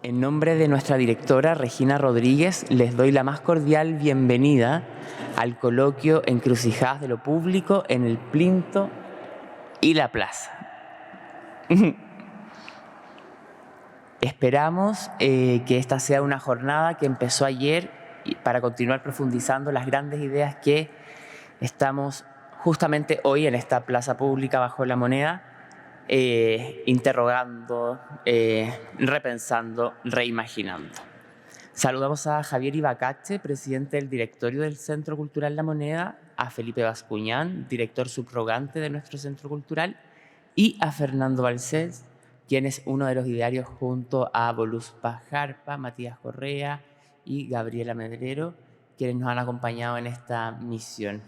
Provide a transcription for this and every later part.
En nombre de nuestra directora, Regina Rodríguez, les doy la más cordial bienvenida al coloquio Encrucijadas de lo Público en el Plinto y la Plaza. Esperamos que esta sea una jornada que empezó ayer para continuar profundizando las grandes ideas que estamos justamente hoy en esta plaza pública bajo la moneda, interrogando, repensando, reimaginando. Saludamos a Javier Ibacache, presidente del directorio del Centro Cultural La Moneda, a Felipe Bascuñán, director subrogante de nuestro Centro Cultural, y a Fernando Balcells, quien es uno de los idearios junto a Voluspa Jarpa, Matías Correa y Gabriela Medrero, quienes nos han acompañado en esta misión.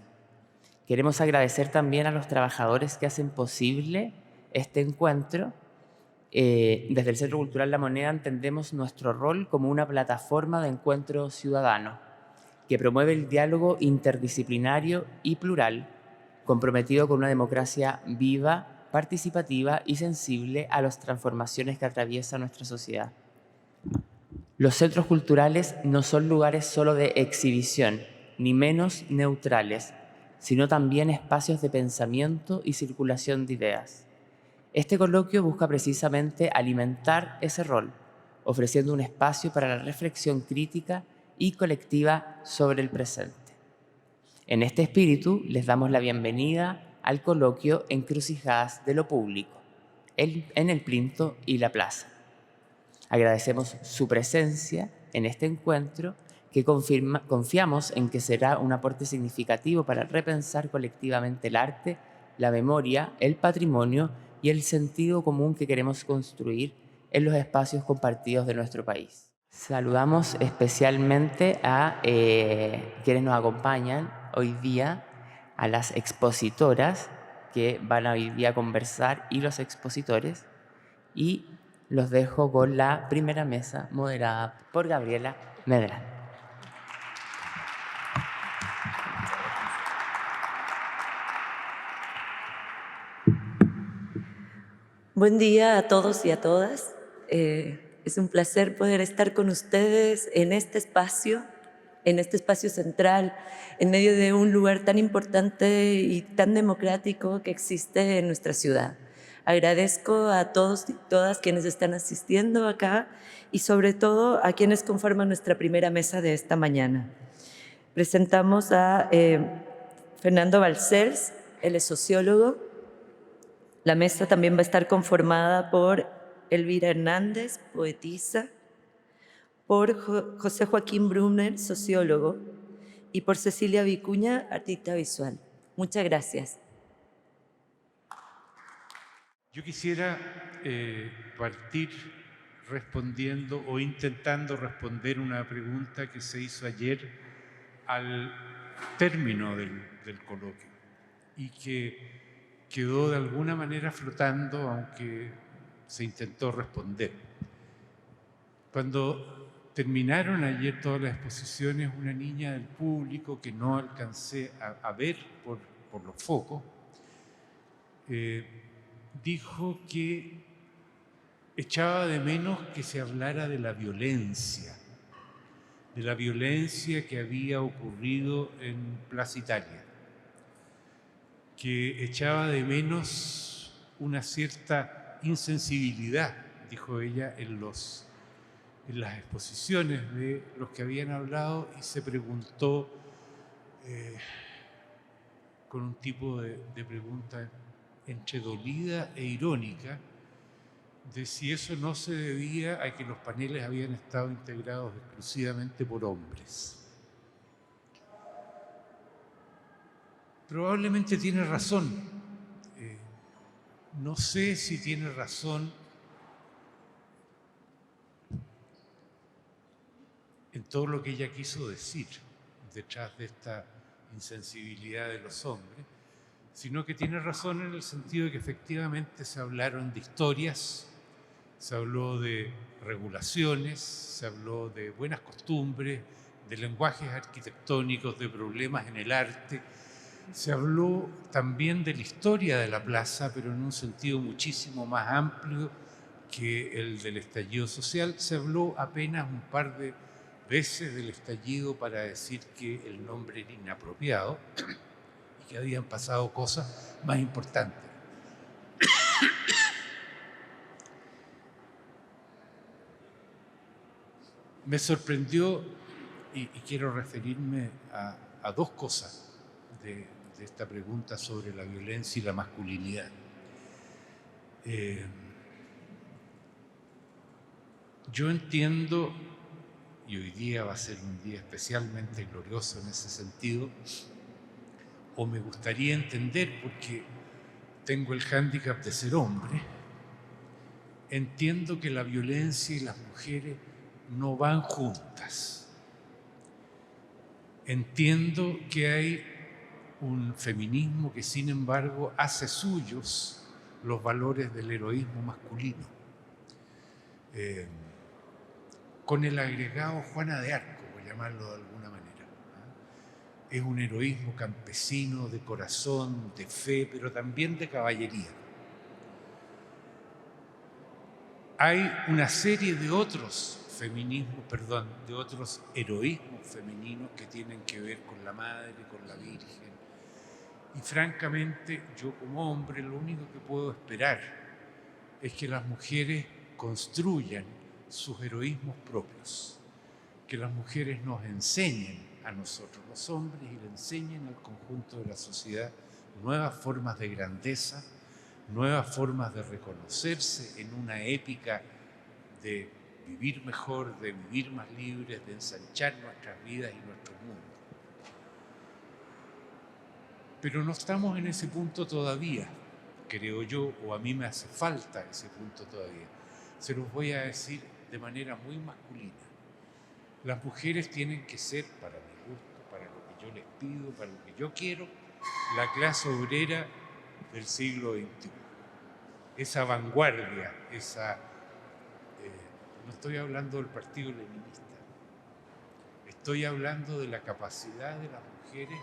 Queremos agradecer también a los trabajadores que hacen posible este encuentro. Desde el Centro Cultural La Moneda entendemos nuestro rol como una plataforma de encuentro ciudadano que promueve el diálogo interdisciplinario y plural, comprometido con una democracia viva, participativa y sensible a las transformaciones que atraviesa nuestra sociedad. Los centros culturales no son lugares solo de exhibición, ni menos neutrales, sino también espacios de pensamiento y circulación de ideas. Este coloquio busca precisamente alimentar ese rol, ofreciendo un espacio para la reflexión crítica y colectiva sobre el presente. En este espíritu, les damos la bienvenida al coloquio Encrucijadas de lo Público, en el Plinto y la Plaza. Agradecemos su presencia en este encuentro que confiamos en que será un aporte significativo para repensar colectivamente el arte, la memoria, el patrimonio y el sentido común que queremos construir en los espacios compartidos de nuestro país. Saludamos especialmente a quienes nos acompañan hoy día, a las expositoras que van a hoy día a conversar y los expositores, y los dejo con la primera mesa moderada por Gabriela Medrero. Buen día a todos y a todas. Es un placer poder estar con ustedes en este espacio central, en medio de un lugar tan importante y tan democrático que existe en nuestra ciudad. Agradezco a todos y todas quienes están asistiendo acá y sobre todo a quienes conforman nuestra primera mesa de esta mañana. Presentamos a Fernando Balcells, él es sociólogo. La mesa también va a estar conformada por Elvira Hernández, poetisa, por José Joaquín Brunner, sociólogo, y por Cecilia Vicuña, artista visual. Muchas gracias. Yo quisiera partir respondiendo o intentando responder una pregunta que se hizo ayer al término del coloquio y que quedó de alguna manera flotando, aunque se intentó responder. Cuando terminaron ayer todas las exposiciones, una niña del público que no alcancé a ver por los focos, dijo que echaba de menos que se hablara de la violencia que había ocurrido en Plaza Italia, que echaba de menos una cierta insensibilidad, dijo ella, en las exposiciones de los que habían hablado, y se preguntó con un tipo de pregunta entre dolida e irónica, de si eso no se debía a que los paneles habían estado integrados exclusivamente por hombres. Probablemente tiene razón. No sé si tiene razón en todo lo que ella quiso decir detrás de esta insensibilidad de los hombres, sino que tiene razón en el sentido de que efectivamente se hablaron de historias, se habló de regulaciones, se habló de buenas costumbres, de lenguajes arquitectónicos, de problemas en el arte. Se habló también de la historia de la plaza, pero en un sentido muchísimo más amplio que el del estallido social. Se habló apenas un par de veces del estallido para decir que el nombre era inapropiado y que habían pasado cosas más importantes. Me sorprendió, y quiero referirme a dos cosas de esta pregunta sobre la violencia y la masculinidad. Yo entiendo, y hoy día va a ser un día especialmente glorioso en ese sentido, o me gustaría entender, porque tengo el hándicap de ser hombre, entiendo que la violencia y las mujeres no van juntas. Entiendo que hay un feminismo que, sin embargo, hace suyos los valores del heroísmo masculino. Con el agregado Juana de Arco, por llamarlo de alguna manera. Es un heroísmo campesino, de corazón, de fe, pero también de caballería. Hay una serie de otros feminismos, de otros heroísmos femeninos que tienen que ver con la Madre, con la Virgen. Y francamente, yo como hombre, lo único que puedo esperar es que las mujeres construyan sus heroísmos propios, que las mujeres nos enseñen a nosotros, los hombres, y le enseñen al conjunto de la sociedad nuevas formas de grandeza, nuevas formas de reconocerse en una épica de vivir mejor, de vivir más libres, de ensanchar nuestras vidas y nuestro mundo. Pero no estamos en ese punto todavía, creo yo, o a mí me hace falta ese punto todavía. Se los voy a decir de manera muy masculina. Las mujeres tienen que ser, para mi gusto, para lo que yo les pido, para lo que yo quiero, la clase obrera del siglo XXI. Esa vanguardia, no estoy hablando del Partido Leninista, estoy hablando de la capacidad de las mujeres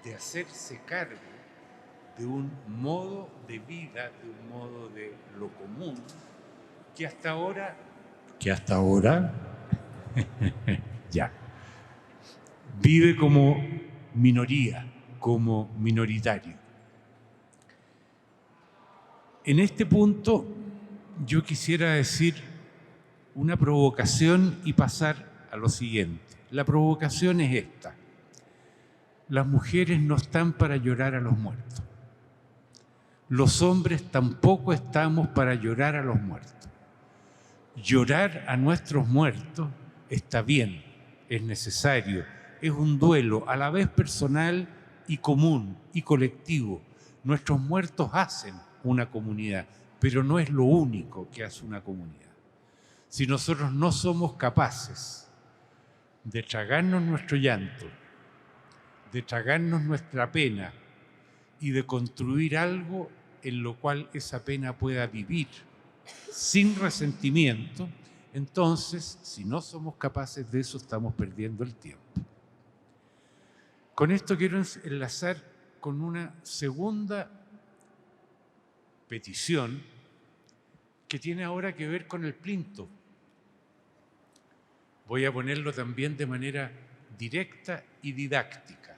de hacerse cargo de un modo de vida, de un modo de lo común, que hasta ahora ya vive como minoría, como minoritario. En este punto yo quisiera decir una provocación y pasar a lo siguiente. La provocación es esta: las mujeres no están para llorar a los muertos. Los hombres tampoco estamos para llorar a los muertos. Llorar a nuestros muertos está bien, es necesario, es un duelo a la vez personal y común y colectivo. Nuestros muertos hacen una comunidad, pero no es lo único que hace una comunidad. Si nosotros no somos capaces de tragarnos nuestro llanto, de tragarnos nuestra pena y de construir algo en lo cual esa pena pueda vivir sin resentimiento, entonces, si no somos capaces de eso, estamos perdiendo el tiempo. Con esto quiero enlazar con una segunda petición que tiene ahora que ver con el plinto. Voy a ponerlo también de manera directa y didáctica.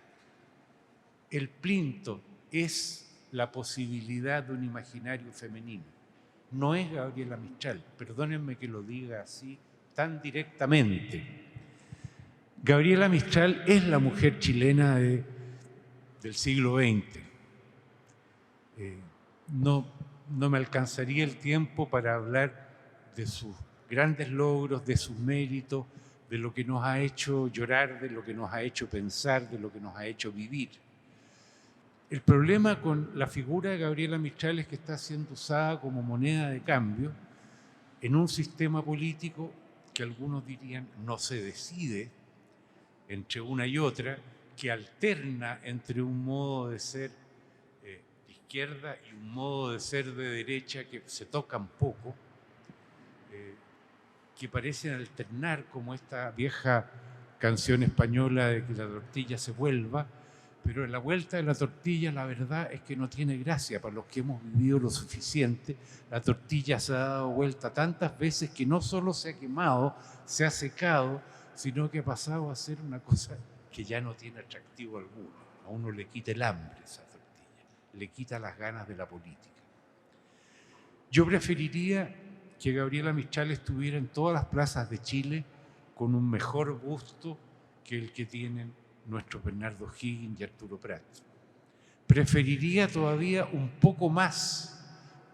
El plinto es la posibilidad de un imaginario femenino. No es Gabriela Mistral, perdónenme que lo diga así tan directamente. Gabriela Mistral es la mujer chilena del siglo XX. No me alcanzaría el tiempo para hablar de sus grandes logros, de sus méritos, de lo que nos ha hecho llorar, de lo que nos ha hecho pensar, de lo que nos ha hecho vivir. El problema con la figura de Gabriela Mistral es que está siendo usada como moneda de cambio en un sistema político que algunos dirían no se decide entre una y otra, que alterna entre un modo de ser de izquierda y un modo de ser de derecha que se tocan poco, que parecen alternar como esta vieja canción española de que la tortilla se vuelva, Pero la vuelta de la tortilla, la verdad es que no tiene gracia para los que hemos vivido lo suficiente. La tortilla se ha dado vuelta tantas veces que no solo se ha quemado, se ha secado, sino que ha pasado a ser una cosa que ya no tiene atractivo alguno. A uno le quita el hambre esa tortilla, le quita las ganas de la política. Yo preferiría que Gabriela Mistral estuviera en todas las plazas de Chile con un mejor busto que el que tienen nuestros Bernardo Higgins y Arturo Prat. Preferiría todavía un poco más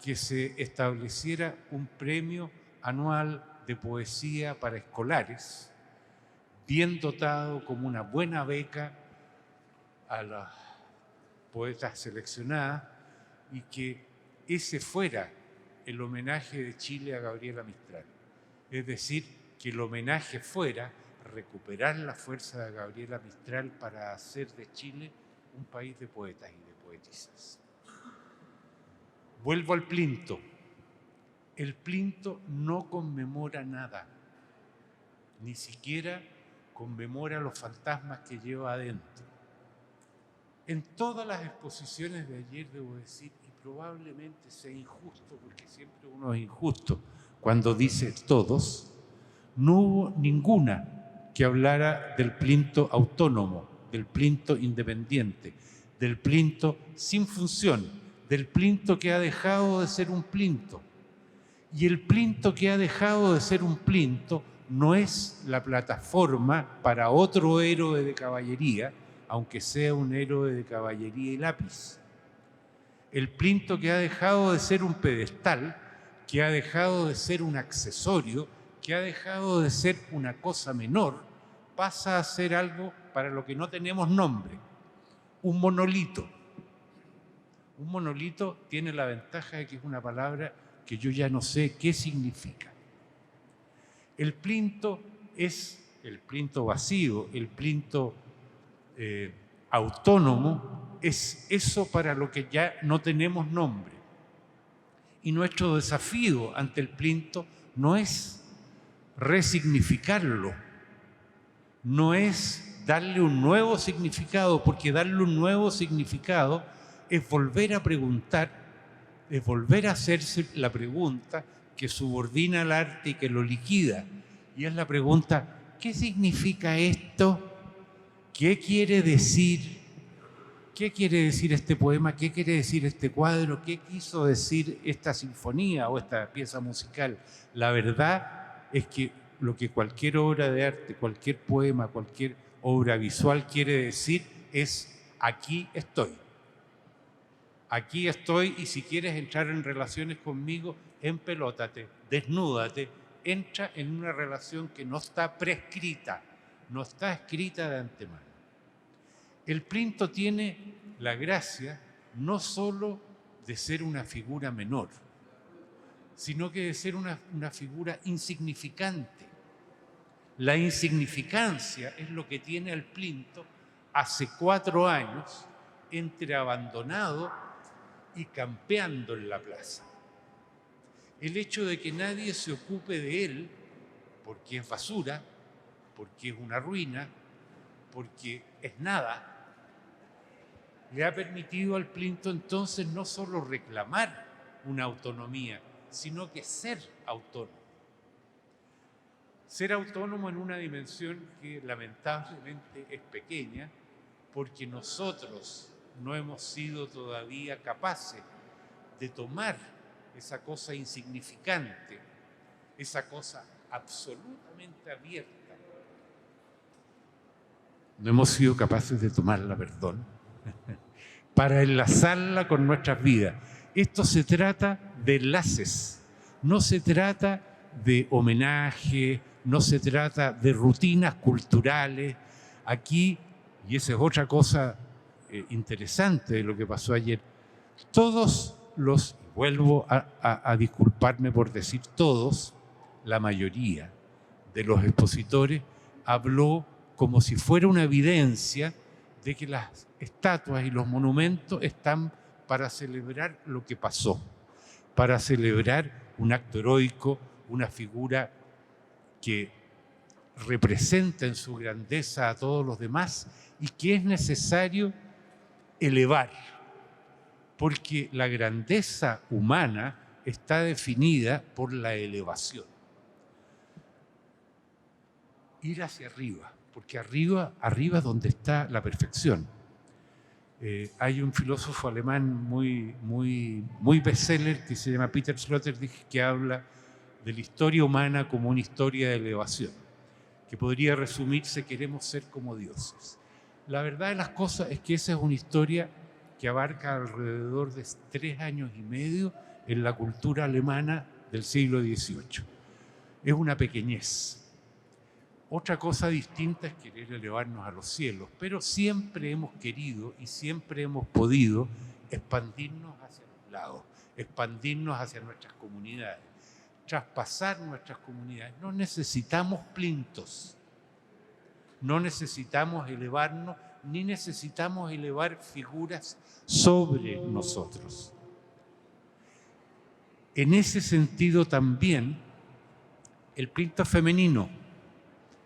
que se estableciera un premio anual de poesía para escolares, bien dotado como una buena beca a las poetas seleccionadas, y que ese fuera el homenaje de Chile a Gabriela Mistral. Es decir, que el homenaje fuera recuperar la fuerza de Gabriela Mistral para hacer de Chile un país de poetas y de poetisas. Vuelvo al plinto. El plinto no conmemora nada, ni siquiera conmemora los fantasmas que lleva adentro. En todas las exposiciones de ayer, debo decir, y probablemente sea injusto, porque siempre uno es injusto cuando dice todos, no hubo ninguna que hablara del plinto autónomo, del plinto independiente, del plinto sin función, del plinto que ha dejado de ser un plinto. Y el plinto que ha dejado de ser un plinto no es la plataforma para otro héroe de caballería, aunque sea un héroe de caballería y lápiz. El plinto que ha dejado de ser un pedestal, que ha dejado de ser un accesorio, que ha dejado de ser una cosa menor, pasa a ser algo para lo que no tenemos nombre, un monolito. Un monolito tiene la ventaja de que es una palabra que yo ya no sé qué significa. El plinto es el plinto vacío, el plinto autónomo, es eso para lo que ya no tenemos nombre. Y nuestro desafío ante el plinto no es resignificarlo, no es darle un nuevo significado, porque darle un nuevo significado es volver a preguntar, es volver a hacerse la pregunta que subordina al arte y que lo liquida. Y es la pregunta, ¿qué significa esto? ¿Qué quiere decir? ¿Qué quiere decir este poema? ¿Qué quiere decir este cuadro? ¿Qué quiso decir esta sinfonía o esta pieza musical? La verdad es que lo que cualquier obra de arte, cualquier poema, cualquier obra visual quiere decir es aquí estoy. Aquí estoy, y si quieres entrar en relaciones conmigo, empelótate, desnúdate, entra en una relación que no está prescrita, no está escrita de antemano. El plinto tiene la gracia no solo de ser una figura menor, sino que de ser una figura insignificante. La insignificancia es lo que tiene al plinto hace 4 años entre abandonado y campeando en la plaza. El hecho de que nadie se ocupe de él, porque es basura, porque es una ruina, porque es nada, le ha permitido al plinto entonces no solo reclamar una autonomía, sino que ser autónomo. Ser autónomo en una dimensión que lamentablemente es pequeña, porque nosotros no hemos sido todavía capaces de tomar esa cosa insignificante, esa cosa absolutamente abierta. No hemos sido capaces de tomarla, perdón, para enlazarla con nuestras vidas. Esto se trata de enlaces, no se trata de homenaje, no se trata de rutinas culturales. Aquí, y esa es otra cosa interesante de lo que pasó ayer, todos los, vuelvo a disculparme por decir todos, la mayoría de los expositores habló como si fuera una evidencia de que las estatuas y los monumentos están para celebrar lo que pasó, para celebrar un acto heroico, una figura que representa en su grandeza a todos los demás y que es necesario elevar, porque la grandeza humana está definida por la elevación. Ir hacia arriba, porque arriba es donde está la perfección. Hay un filósofo alemán muy bestseller que se llama Peter Sloterdijk, que habla de la historia humana como una historia de elevación, que podría resumirse: queremos ser como dioses. La verdad de las cosas es que esa es una historia que abarca alrededor de 3 años y medio en la cultura alemana del siglo XVIII. Es una pequeñez. Otra cosa distinta es querer elevarnos a los cielos, pero siempre hemos querido y siempre hemos podido expandirnos hacia los lados, expandirnos hacia nuestras comunidades, traspasar nuestras comunidades. No necesitamos plintos, no necesitamos elevarnos, ni necesitamos elevar figuras sobre nosotros. En ese sentido también, el plinto femenino.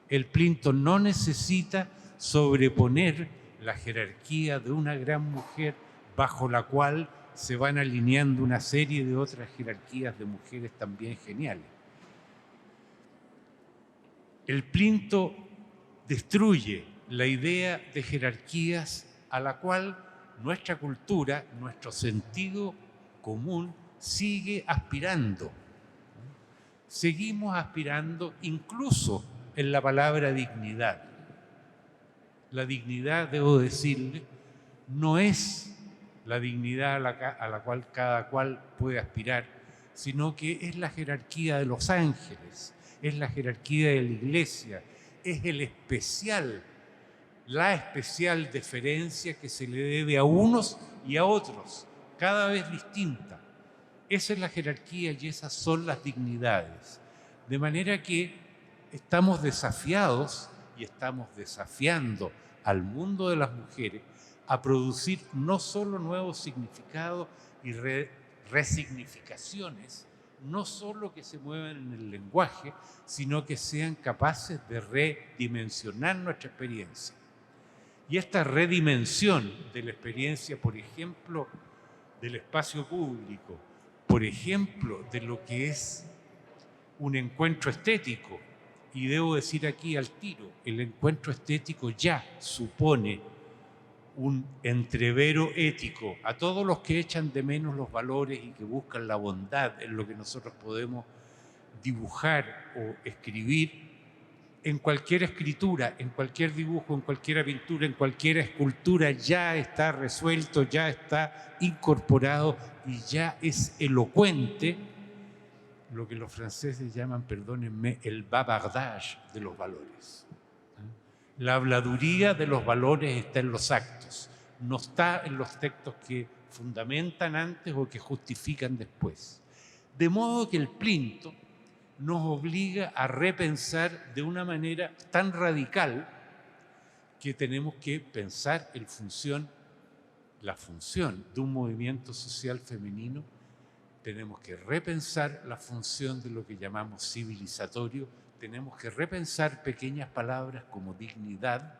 El plinto no necesita sobreponer la jerarquía de una gran mujer bajo la cual se van alineando una serie de otras jerarquías de mujeres también geniales. El plinto destruye la idea de jerarquías a la cual nuestra cultura, nuestro sentido común sigue aspirando. Seguimos aspirando incluso en la palabra dignidad. La dignidad, debo decirle, no es la dignidad a la cual cada cual puede aspirar, sino que es la jerarquía de los ángeles, es la jerarquía de la iglesia, es la especial deferencia que se le debe a unos y a otros, cada vez distinta. Esa es la jerarquía y esas son las dignidades. De manera que estamos desafiados y estamos desafiando al mundo de las mujeres a producir no solo nuevos significados y resignificaciones, no solo que se muevan en el lenguaje, sino que sean capaces de redimensionar nuestra experiencia. Y esta redimensión de la experiencia, por ejemplo, del espacio público, por ejemplo, de lo que es un encuentro estético, y debo decir aquí al tiro, el encuentro estético ya supone un entrevero ético a todos los que echan de menos los valores y que buscan la bondad en lo que nosotros podemos dibujar o escribir. En cualquier escritura, en cualquier dibujo, en cualquier pintura, en cualquier escultura ya está resuelto, ya está incorporado y ya es elocuente lo que los franceses llaman, perdónenme, el bavardage de los valores. La habladuría de los valores está en los actos, no está en los textos que fundamentan antes o que justifican después. De modo que el plinto nos obliga a repensar de una manera tan radical que tenemos que pensar la función de un movimiento social femenino. Tenemos que repensar la función de lo que llamamos civilizatorio, tenemos que repensar pequeñas palabras como dignidad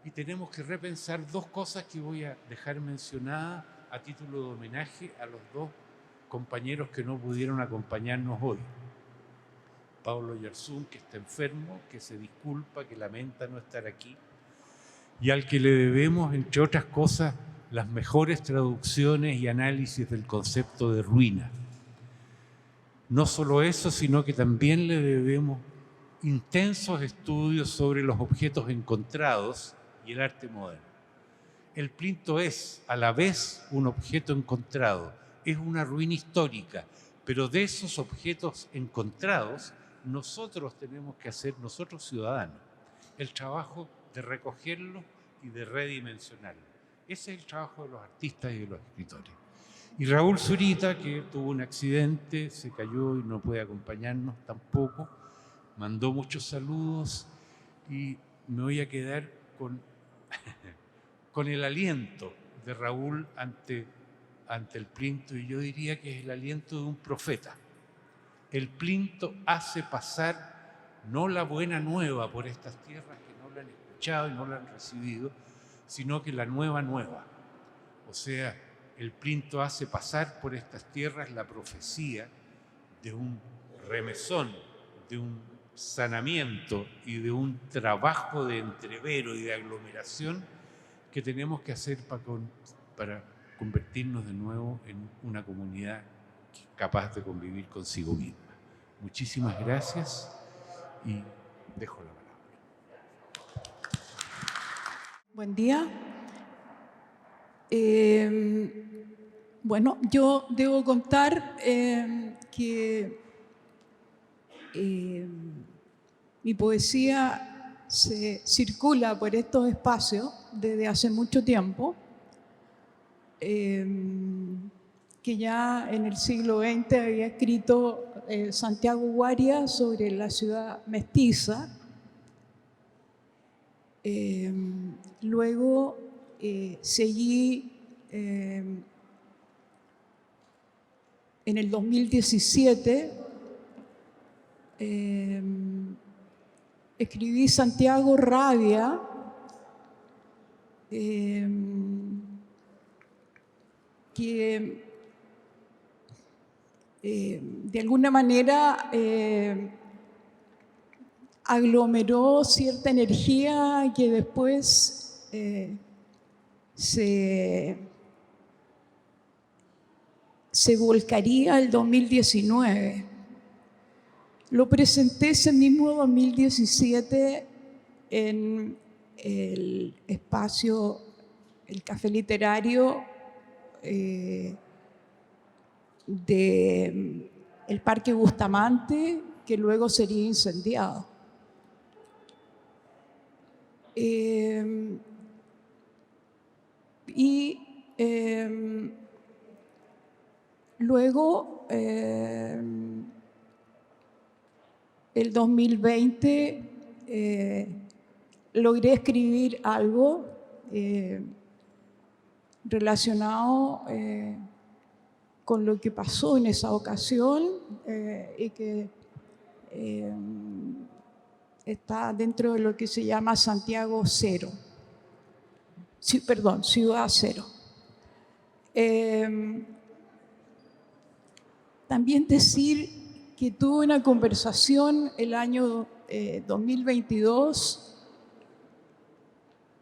y tenemos que repensar 2 cosas que voy a dejar mencionadas a título de homenaje a los 2 compañeros que no pudieron acompañarnos hoy. Pablo Yarzún, que está enfermo, que se disculpa, que lamenta no estar aquí, y al que le debemos, entre otras cosas, las mejores traducciones y análisis del concepto de ruina. No solo eso, sino que también le debemos intensos estudios sobre los objetos encontrados y el arte moderno. El plinto es a la vez un objeto encontrado, es una ruina histórica, pero de esos objetos encontrados nosotros tenemos que hacer, nosotros ciudadanos, el trabajo de recogerlos y de redimensionarlos. Ese es el trabajo de los artistas y de los escritores. Y Raúl Zurita, que tuvo un accidente, se cayó y no puede acompañarnos tampoco, mandó muchos saludos y me voy a quedar con el aliento de Raúl ante el plinto, y yo diría que es el aliento de un profeta. El plinto hace pasar no la buena nueva por estas tierras que no la han escuchado y no la han recibido, sino que la nueva nueva. O sea, el Plinto hace pasar por estas tierras la profecía de un remesón, de un sanamiento y de un trabajo de entrevero y de aglomeración que tenemos que hacer para convertirnos de nuevo en una comunidad capaz de convivir consigo misma. Muchísimas gracias y dejo la palabra. Buen día. Bueno, yo debo contar que mi poesía se circula por estos espacios desde hace mucho tiempo, que ya en el siglo XX había escrito Santiago Guaria sobre la ciudad mestiza. Luego seguí en el 2017, escribí Santiago Rabia, que de alguna manera aglomeró cierta energía que después se volcaría el 2019. Lo presenté ese mismo 2017 en el espacio, el Café Literario del Parque Bustamante, que luego sería incendiado. Luego, el 2020, logré escribir algo relacionado con lo que pasó en esa ocasión y que está dentro de lo que se llama Santiago Cero. Sí, perdón, Ciudad Cero. También decir que tuve una conversación el año 2022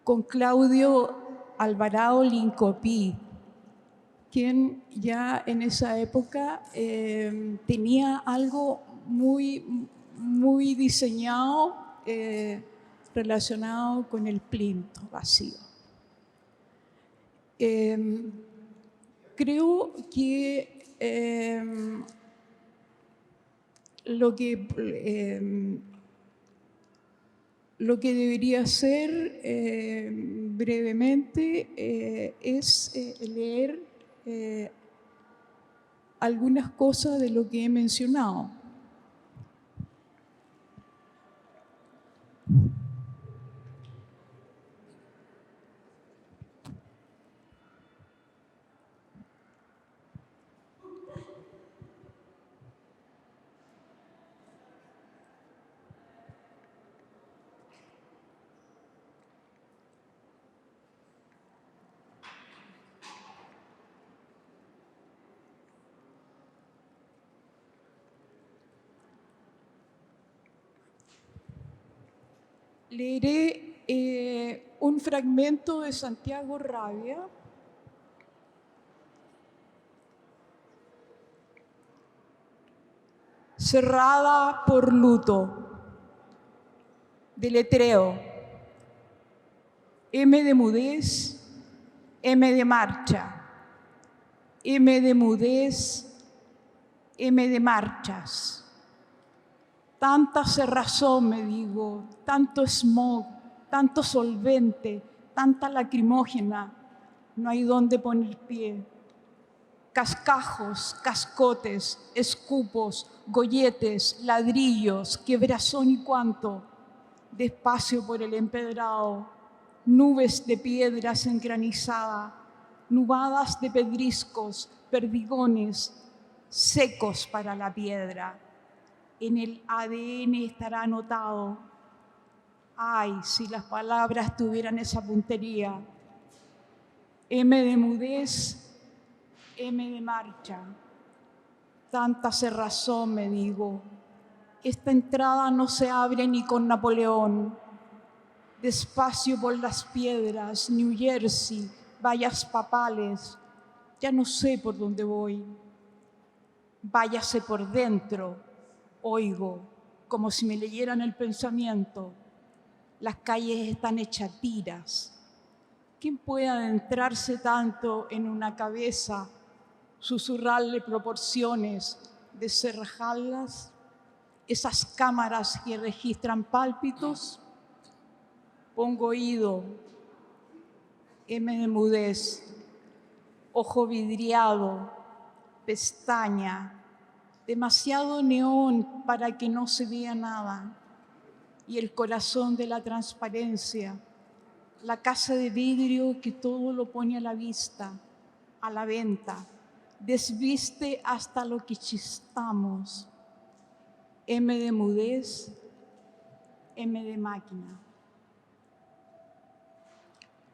con Claudio Alvarado Lincopí, quien ya en esa época tenía algo muy diseñado relacionado con el plinto vacío. Creo que lo que debería hacer brevemente es leer algunas cosas de lo que he mencionado. Leeré un fragmento de Santiago Rabia. Cerrada por luto. Deletreo. M de mudez, M de marcha. M de mudez, M de marchas. Tanta cerrazón, me digo, tanto smog, tanto solvente, tanta lacrimógena, no hay dónde poner pie. Cascajos, cascotes, escupos, golletes, ladrillos, quebrazón y cuanto, despacio por el empedrado, nubes de piedras engranizada, nubadas de pedriscos, perdigones, secos para la piedra. En el ADN estará anotado. Ay, si las palabras tuvieran esa puntería. M de mudez, M de marcha. Tanta cerrazón, me digo. Esta entrada no se abre ni con Napoleón. Despacio por las piedras, New Jersey, vallas papales. Ya no sé por dónde voy. Váyase por dentro, oigo, como si me leyeran el pensamiento. Las calles están hechas tiras. ¿Quién puede adentrarse tanto en una cabeza, susurrarle proporciones, descerrajarlas? Esas cámaras que registran pálpitos. Pongo oído, M de mudez, ojo vidriado, pestaña, demasiado neón para que no se vea nada. Y el corazón de la transparencia, la casa de vidrio que todo lo pone a la vista, a la venta, desviste hasta lo que chistamos. M de mudez, M de máquina.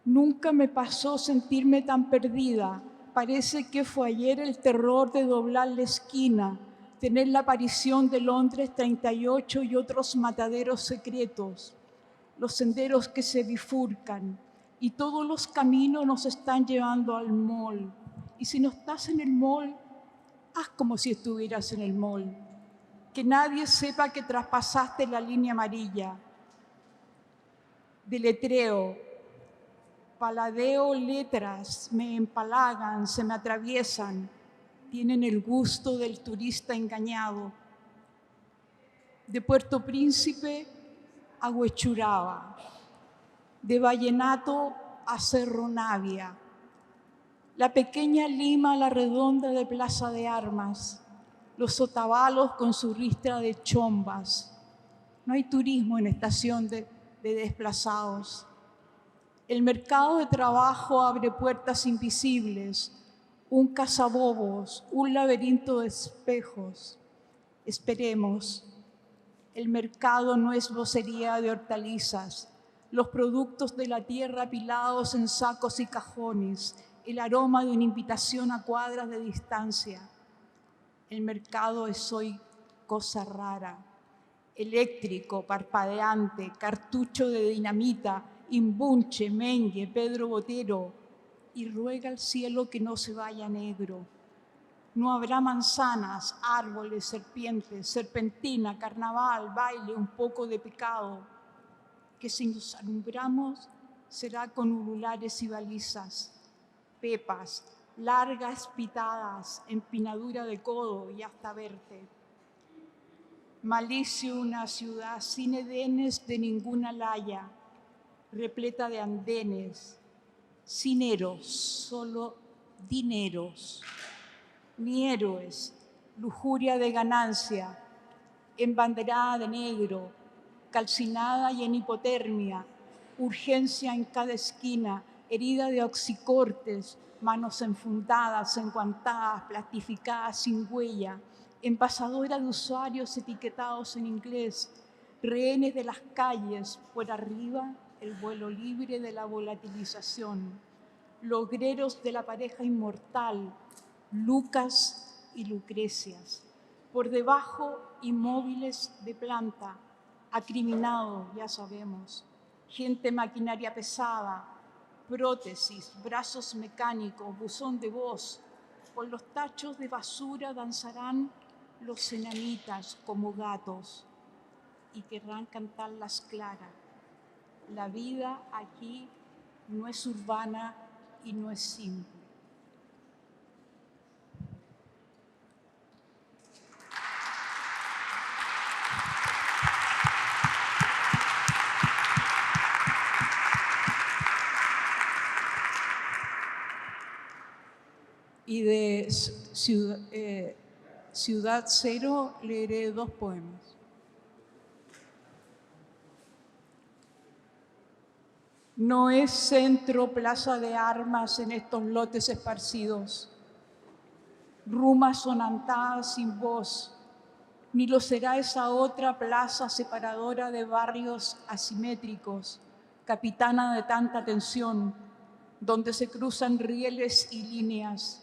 Nunca me pasó sentirme tan perdida. Parece que fue ayer el terror de doblar la esquina, tener la aparición de Londres 38 y otros mataderos secretos, los senderos que se bifurcan y todos los caminos nos están llevando al mall. Y si no estás en el mall, haz como si estuvieras en el mall. Que nadie sepa que traspasaste la línea amarilla. Deletreo, paladeo letras, me empalagan, se me atraviesan, tienen el gusto del turista engañado. De Puerto Príncipe a Huechuraba, de Vallenato a Cerro Navia, la pequeña Lima a la redonda de Plaza de Armas, los sotabalos con su ristra de chombas. No hay turismo en estación de desplazados. El mercado de trabajo abre puertas invisibles, un cazabobos, un laberinto de espejos. Esperemos. El mercado no es vocería de hortalizas, los productos de la tierra apilados en sacos y cajones, el aroma de una invitación a cuadras de distancia. El mercado es hoy cosa rara, eléctrico, parpadeante, cartucho de dinamita, imbunche, mengue, Pedro Botero, y ruega al cielo que no se vaya negro. No habrá manzanas, árboles, serpientes, serpentina, carnaval, baile, un poco de pecado, que si nos alumbramos será con ululares y balizas, pepas, largas pitadas, empinadura de codo y hasta verte. Malicio, una ciudad sin edenes de ninguna laya, repleta de andenes, sin eros, solo dineros, ni héroes, lujuria de ganancia, embanderada de negro, calcinada y en hipotermia, urgencia en cada esquina, herida de oxicortes, manos enfundadas, enguantadas, plastificadas sin huella, envasadora de usuarios etiquetados en inglés, rehenes de las calles, por arriba el vuelo libre de la volatilización, logreros de la pareja inmortal, Lucas y Lucrecias, por debajo inmóviles de planta, acriminados, ya sabemos, gente maquinaria pesada, prótesis, brazos mecánicos, buzón de voz, por los tachos de basura danzarán los enanitas como gatos y querrán cantarlas claras. La vida aquí no es urbana y no es simple. Y de Ciudad Cero leeré 2 poemas. No es centro, plaza de armas en estos lotes esparcidos, rumas sonantadas sin voz, ni lo será esa otra plaza separadora de barrios asimétricos, capitana de tanta tensión, donde se cruzan rieles y líneas.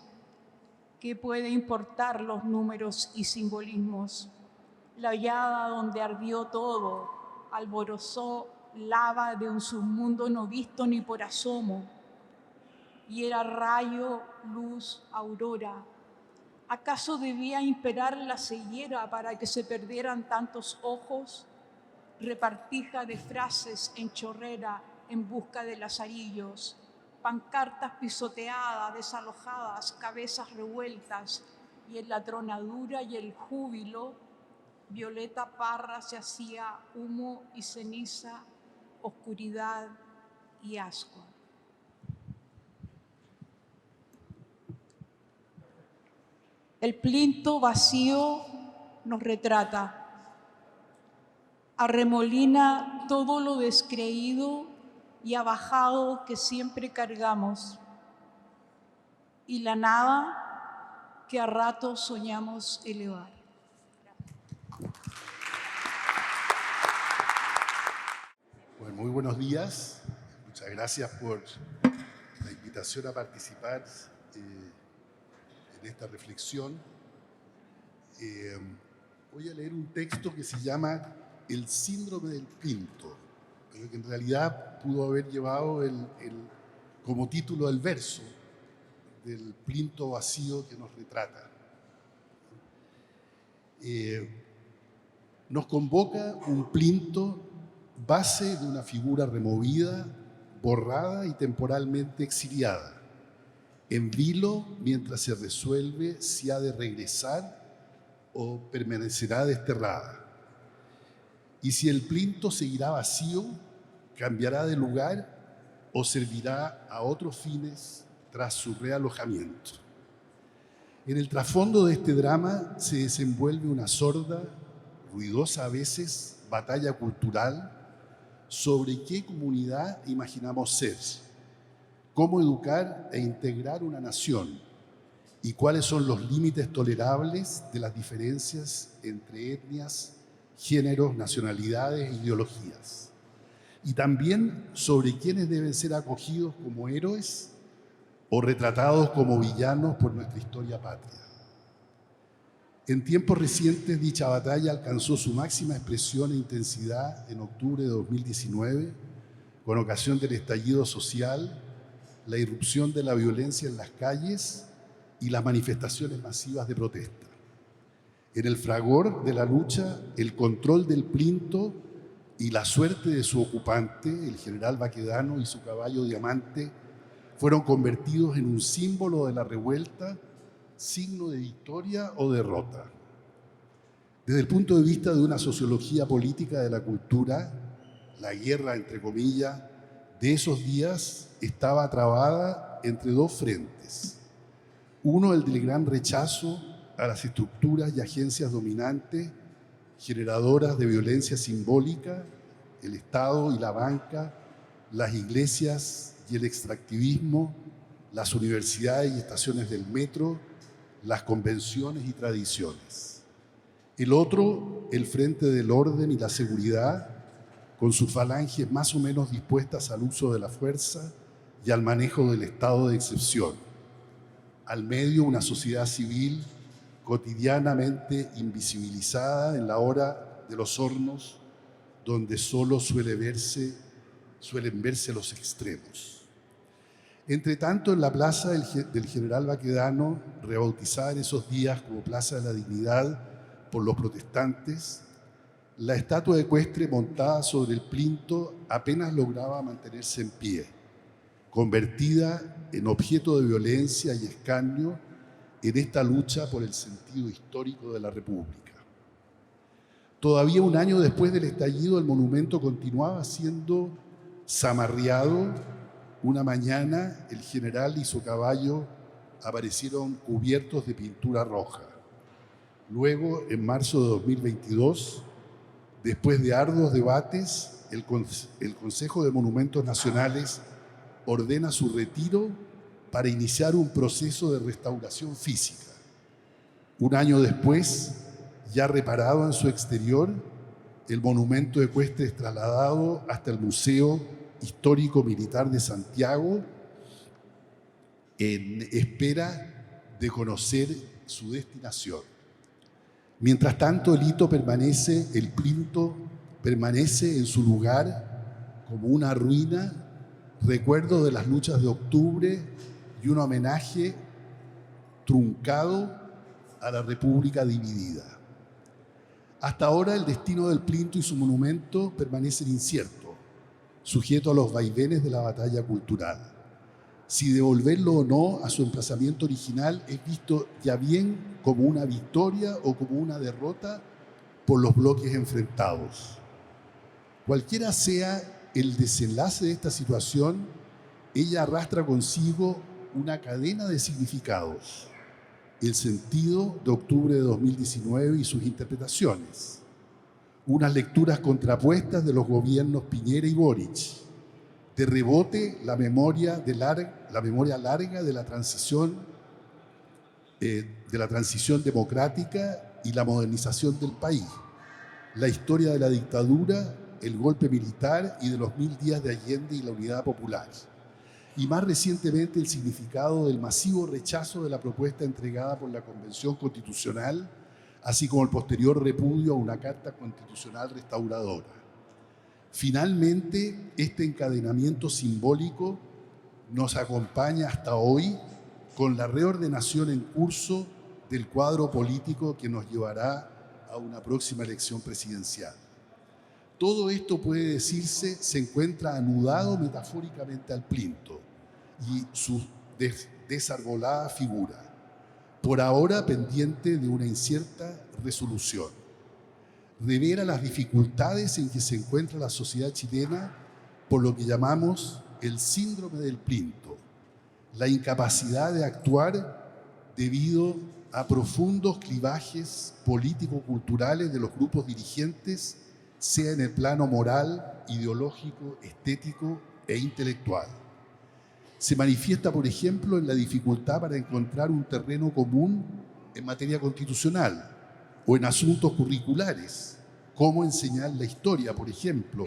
¿Qué puede importar los números y simbolismos? La hollada donde ardió todo, alborozó lava de un submundo no visto ni por asomo, y era rayo, luz, aurora. ¿Acaso debía imperar la ceguera para que se perdieran tantos ojos? Repartija de frases en chorrera en busca de lazarillos, pancartas pisoteadas, desalojadas, cabezas revueltas, y en la tronadura y el júbilo, Violeta Parra se hacía humo y ceniza, oscuridad y asco. El plinto vacío nos retrata. Arremolina todo lo descreído y abajado que siempre cargamos, y la nada que a ratos soñamos elevar. Bueno, muy buenos días. Muchas gracias por la invitación a participar en esta reflexión. Voy a leer un texto que se llama El síndrome del plinto, pero que en realidad pudo haber llevado como título el verso del plinto vacío que nos retrata. Nos convoca un plinto base de una figura removida, borrada y temporalmente exiliada, en vilo mientras se resuelve si ha de regresar o permanecerá desterrada. Y si el plinto seguirá vacío, cambiará de lugar o servirá a otros fines tras su realojamiento. En el trasfondo de este drama se desenvuelve una sorda, ruidosa a veces, batalla cultural sobre qué comunidad imaginamos ser, cómo educar e integrar una nación y cuáles son los límites tolerables de las diferencias entre etnias, géneros, nacionalidades e ideologías. Y también sobre quiénes deben ser acogidos como héroes o retratados como villanos por nuestra historia patria. En tiempos recientes, dicha batalla alcanzó su máxima expresión e intensidad en octubre de 2019, con ocasión del estallido social, la irrupción de la violencia en las calles y las manifestaciones masivas de protesta. En el fragor de la lucha, el control del plinto y la suerte de su ocupante, el general Baquedano y su caballo Diamante, fueron convertidos en un símbolo de la revuelta, signo de victoria o derrota. Desde el punto de vista de una sociología política de la cultura, la guerra, entre comillas, de esos días estaba trabada entre dos frentes. Uno, el del gran rechazo a las estructuras y agencias dominantes, generadoras de violencia simbólica, el Estado y la banca, las iglesias y el extractivismo, las universidades y estaciones del metro, las convenciones y tradiciones. El otro, el frente del orden y la seguridad, con sus falanges más o menos dispuestas al uso de la fuerza y al manejo del estado de excepción. Al medio, una sociedad civil cotidianamente invisibilizada en la hora de los hornos, donde solo suelen verse los extremos. Entre tanto, en la plaza del General Baquedano, rebautizada en esos días como Plaza de la Dignidad por los protestantes, la estatua ecuestre montada sobre el plinto apenas lograba mantenerse en pie, convertida en objeto de violencia y escarnio en esta lucha por el sentido histórico de la República. Todavía un año después del estallido, el monumento continuaba siendo zamarreado. Una mañana, el general y su caballo aparecieron cubiertos de pintura roja. Luego, en marzo de 2022, después de arduos debates, el Consejo de Monumentos Nacionales ordena su retiro para iniciar un proceso de restauración física. Un año después, ya reparado en su exterior, el monumento ecuestre es trasladado hasta el Museo Histórico Militar de Santiago en espera de conocer su destinación. Mientras tanto, el plinto permanece en su lugar como una ruina, recuerdo de las luchas de octubre y un homenaje truncado a la República dividida. Hasta ahora el destino del plinto y su monumento permanecen inciertos, sujeto a los vaivenes de la batalla cultural. Si devolverlo o no a su emplazamiento original es visto ya bien como una victoria o como una derrota por los bloques enfrentados. Cualquiera sea el desenlace de esta situación, ella arrastra consigo una cadena de significados. El sentido de octubre de 2019 y sus interpretaciones. Unas lecturas contrapuestas de los gobiernos Piñera y Boric. De rebote, la memoria larga de la transición democrática y la modernización del país. La historia de la dictadura, el golpe militar y de los 1000 días de Allende y la Unidad Popular. Y más recientemente el significado del masivo rechazo de la propuesta entregada por la Convención Constitucional, así como el posterior repudio a una Carta Constitucional restauradora. Finalmente, este encadenamiento simbólico nos acompaña hasta hoy con la reordenación en curso del cuadro político que nos llevará a una próxima elección presidencial. Todo esto, puede decirse, se encuentra anudado metafóricamente al plinto y su desarbolada figura, por ahora pendiente de una incierta resolución. Revela las dificultades en que se encuentra la sociedad chilena por lo que llamamos el síndrome del plinto, la incapacidad de actuar debido a profundos clivajes político-culturales de los grupos dirigentes, sea en el plano moral, ideológico, estético e intelectual. Se manifiesta, por ejemplo, en la dificultad para encontrar un terreno común en materia constitucional o en asuntos curriculares, como enseñar la historia, por ejemplo,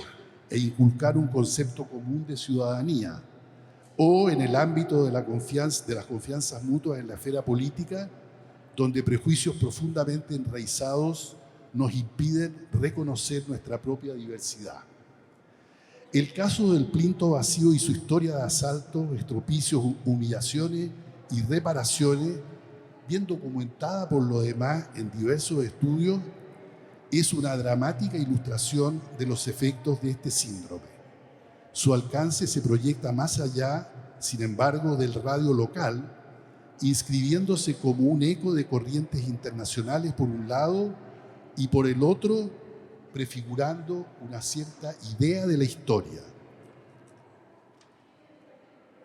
e inculcar un concepto común de ciudadanía, o en el ámbito de las confianzas mutuas en la esfera política, donde prejuicios profundamente enraizados nos impiden reconocer nuestra propia diversidad. El caso del plinto vacío y su historia de asaltos, estropicios, humillaciones y reparaciones, bien documentada por lo demás en diversos estudios, es una dramática ilustración de los efectos de este síndrome. Su alcance se proyecta más allá, sin embargo, del radio local, inscribiéndose como un eco de corrientes internacionales por un lado y por el otro, prefigurando una cierta idea de la historia.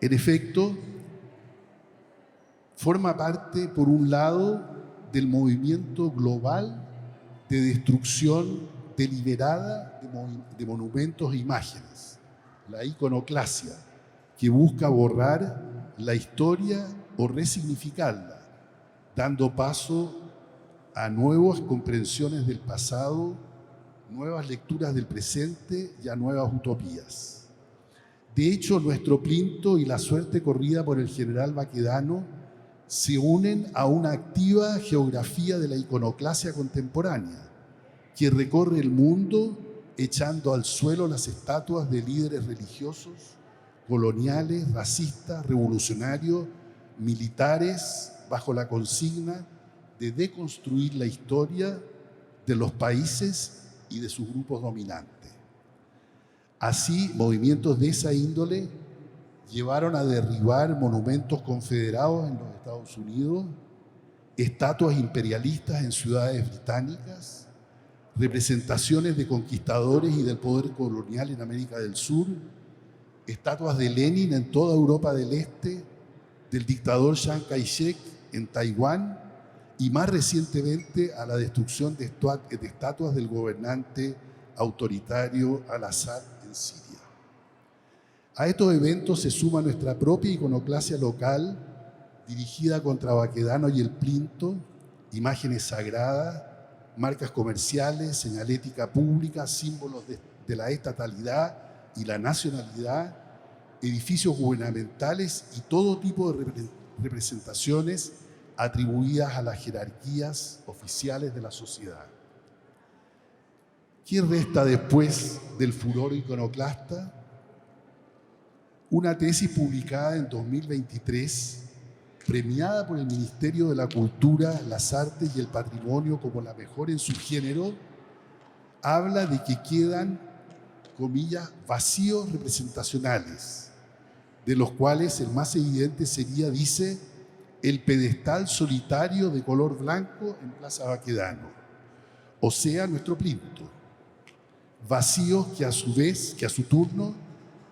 En efecto, forma parte, por un lado, del movimiento global de destrucción deliberada de monumentos e imágenes, la iconoclasia, que busca borrar la historia o resignificarla, dando paso a nuevas comprensiones del pasado, nuevas lecturas del presente y a nuevas utopías. De hecho, nuestro plinto y la suerte corrida por el general Baquedano se unen a una activa geografía de la iconoclasia contemporánea, que recorre el mundo echando al suelo las estatuas de líderes religiosos, coloniales, racistas, revolucionarios, militares, bajo la consigna de deconstruir la historia de los países y de sus grupos dominantes. Así, movimientos de esa índole llevaron a derribar monumentos confederados en los Estados Unidos, estatuas imperialistas en ciudades británicas, representaciones de conquistadores y del poder colonial en América del Sur, estatuas de Lenin en toda Europa del Este, del dictador Chiang Kai-shek en Taiwán y más recientemente a la destrucción de estatuas del gobernante autoritario Al-Assad en Siria. A estos eventos se suma nuestra propia iconoclasia local dirigida contra Baquedano y el plinto, imágenes sagradas, marcas comerciales, señalética pública, símbolos de la estatalidad y la nacionalidad, edificios gubernamentales y todo tipo de representaciones atribuidas a las jerarquías oficiales de la sociedad. ¿Qué resta después del furor iconoclasta? Una tesis publicada en 2023, premiada por el Ministerio de la Cultura, las Artes y el Patrimonio como la mejor en su género, habla de que quedan, comillas, vacíos representacionales, de los cuales el más evidente sería, dice, el pedestal solitario de color blanco en Plaza Baquedano, o sea, nuestro plinto. Vacíos que a su vez, que a su turno,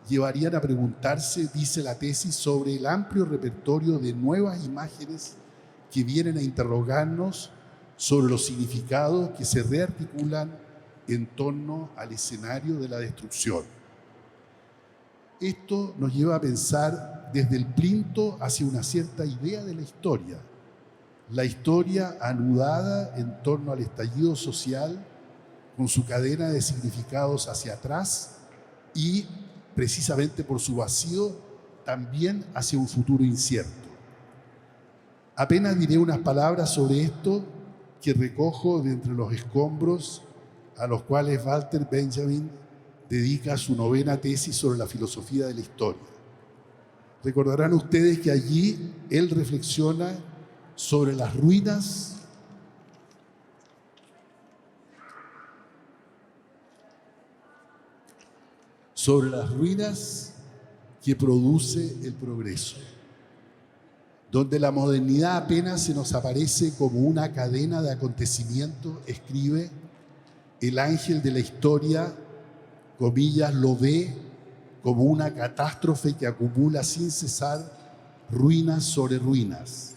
llevarían a preguntarse, dice la tesis, sobre el amplio repertorio de nuevas imágenes que vienen a interrogarnos sobre los significados que se rearticulan en torno al escenario de la destrucción. Esto nos lleva a pensar desde el plinto hacia una cierta idea de la historia anudada en torno al estallido social, con su cadena de significados hacia atrás y, precisamente por su vacío, también hacia un futuro incierto. Apenas diré unas palabras sobre esto que recojo de entre los escombros a los cuales Walter Benjamin dedica su novena tesis sobre la filosofía de la historia. Recordarán ustedes que allí él reflexiona sobre las ruinas que produce el progreso, donde la modernidad apenas se nos aparece como una cadena de acontecimientos, escribe, el ángel de la historia, comillas, lo ve como una catástrofe que acumula sin cesar ruinas sobre ruinas,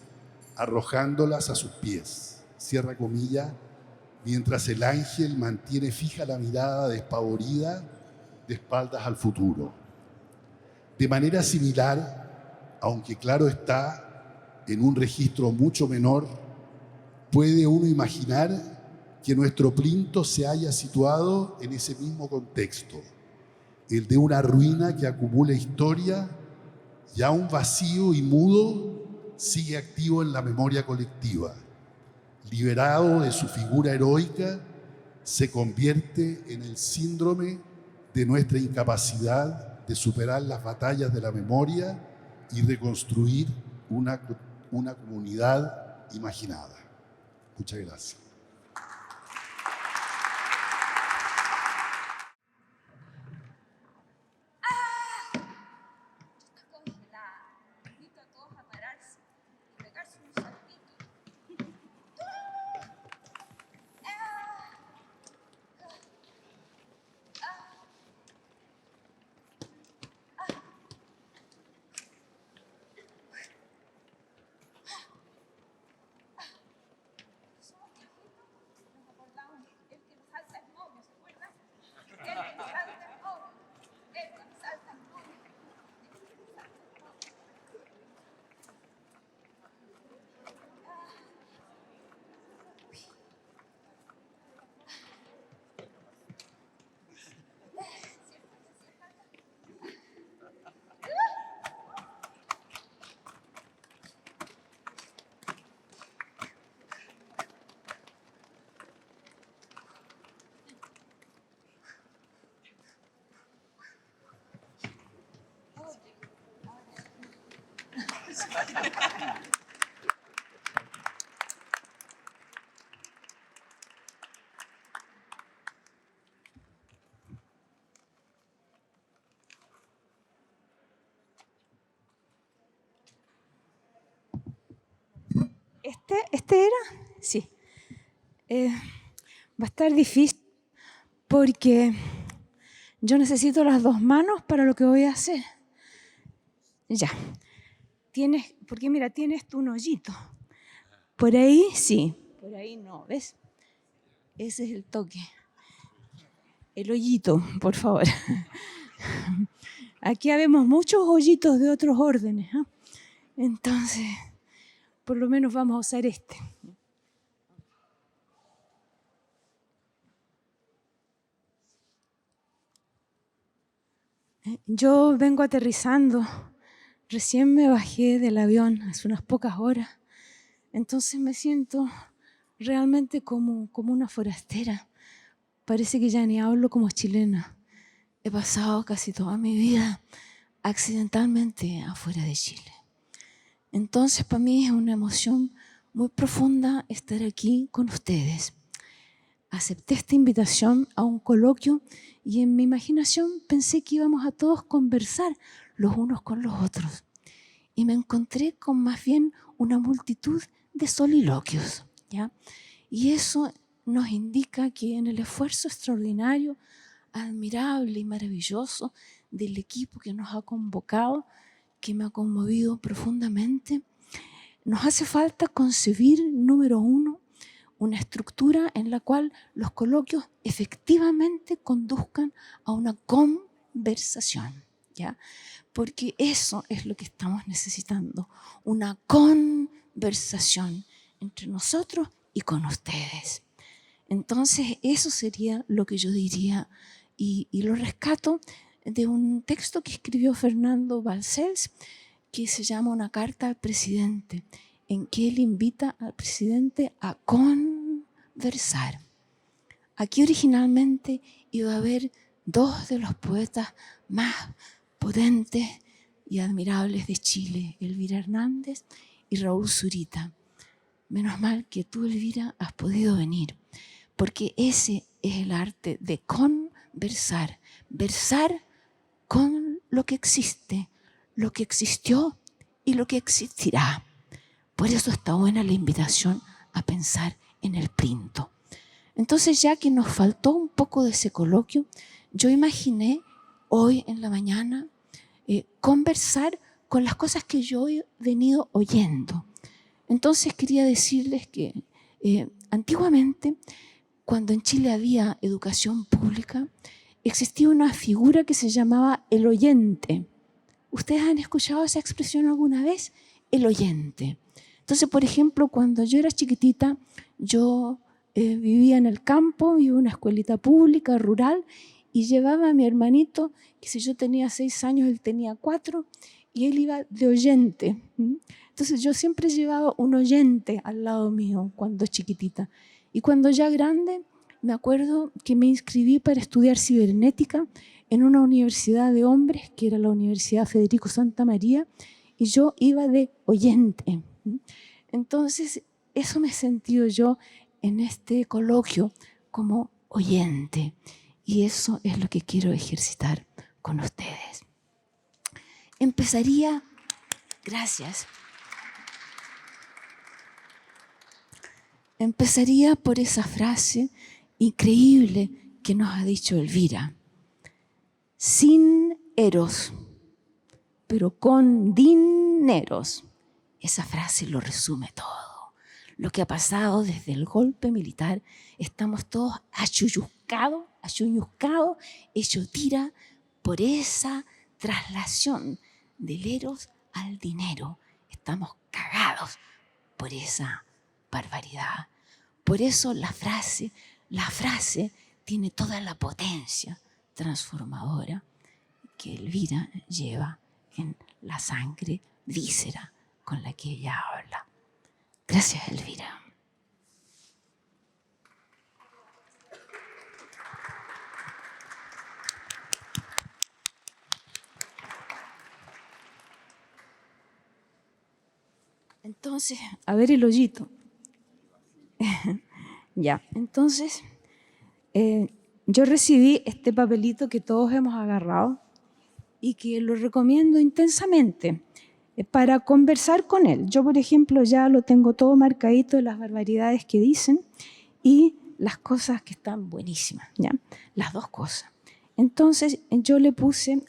arrojándolas a sus pies, cierra comilla, mientras el ángel mantiene fija la mirada despavorida de espaldas al futuro. De manera similar, aunque claro está, en un registro mucho menor, puede uno imaginar que nuestro plinto se haya situado en ese mismo contexto, el de una ruina que acumula historia, ya un vacío y mudo sigue activo en la memoria colectiva. Liberado de su figura heroica, se convierte en el síndrome de nuestra incapacidad de superar las batallas de la memoria y reconstruir una comunidad imaginada. Muchas gracias. ¿Este era? Sí. Va a estar difícil porque yo necesito las dos manos para lo que voy a hacer. Ya. Porque mira, tienes tú un hoyito. Por ahí sí, por ahí no, ¿ves? Ese es el toque. El hoyito, por favor. Aquí habemos muchos hoyitos de otros órdenes, ¿eh? Entonces, por lo menos vamos a usar este. Yo vengo aterrizando recién me bajé del avión hace unas pocas horas, entonces me siento realmente como una forastera. Parece que ya ni hablo como chilena. He pasado casi toda mi vida accidentalmente afuera de Chile. Entonces, para mí es una emoción muy profunda estar aquí con ustedes. Acepté esta invitación a un coloquio y en mi imaginación pensé que íbamos a todos conversar los unos con los otros. Y me encontré con más bien una multitud de soliloquios, ¿ya? Y eso nos indica que en el esfuerzo extraordinario, admirable y maravilloso del equipo que nos ha convocado, que me ha conmovido profundamente, nos hace falta concebir, número uno, una estructura en la cual los coloquios efectivamente conduzcan a una conversación, ¿ya? Porque eso es lo que estamos necesitando, una conversación entre nosotros y con ustedes. Entonces, eso sería lo que yo diría, y lo rescato de un texto que escribió Fernando Balcells, que se llama Una carta al presidente, en que él invita al presidente a conversar. Aquí originalmente iba a haber dos de los poetas más potentes y admirables de Chile, Elvira Hernández y Raúl Zurita. Menos mal que tú, Elvira, has podido venir, porque ese es el arte de conversar, versar con lo que existe, lo que existió y lo que existirá. Por eso está buena la invitación a pensar en el Plinto. Entonces, ya que nos faltó un poco de ese coloquio, yo imaginé hoy en la mañana conversar con las cosas que yo he venido oyendo. Entonces quería decirles que antiguamente, cuando en Chile había educación pública, existía una figura que se llamaba el oyente. ¿Ustedes han escuchado esa expresión alguna vez? El oyente. Entonces, por ejemplo, cuando yo era chiquitita, yo vivía en el campo, iba a una escuelita pública, rural, y llevaba a mi hermanito, que si yo tenía 6 años, él tenía 4, y él iba de oyente. Entonces yo siempre llevaba un oyente al lado mío cuando chiquitita. Y cuando ya grande, me acuerdo que me inscribí para estudiar cibernética en una universidad de hombres, que era la Universidad Federico Santa María, y yo iba de oyente. Entonces, eso me he sentido yo en este coloquio como oyente. Y eso es lo que quiero ejercitar con ustedes. Empezaría, gracias. Empezaría por esa frase increíble que nos ha dicho Elvira. Sin eros, pero con dineros. Esa frase lo resume todo. Lo que ha pasado desde el golpe militar, estamos todos achuyuscados, hecho tira por esa traslación del eros al dinero. Estamos cagados por esa barbaridad. Por eso la frase tiene toda la potencia transformadora que Elvira lleva en la sangre víscera con la que ella habla. Gracias, Elvira. Entonces, a ver el hoyito. Ya, entonces, yo recibí este papelito que todos hemos agarrado y que lo recomiendo intensamente para conversar con él. Yo, por ejemplo, ya lo tengo todo marcadito, las barbaridades que dicen y las cosas que están buenísimas, ¿ya? Las dos cosas. Entonces, yo le puse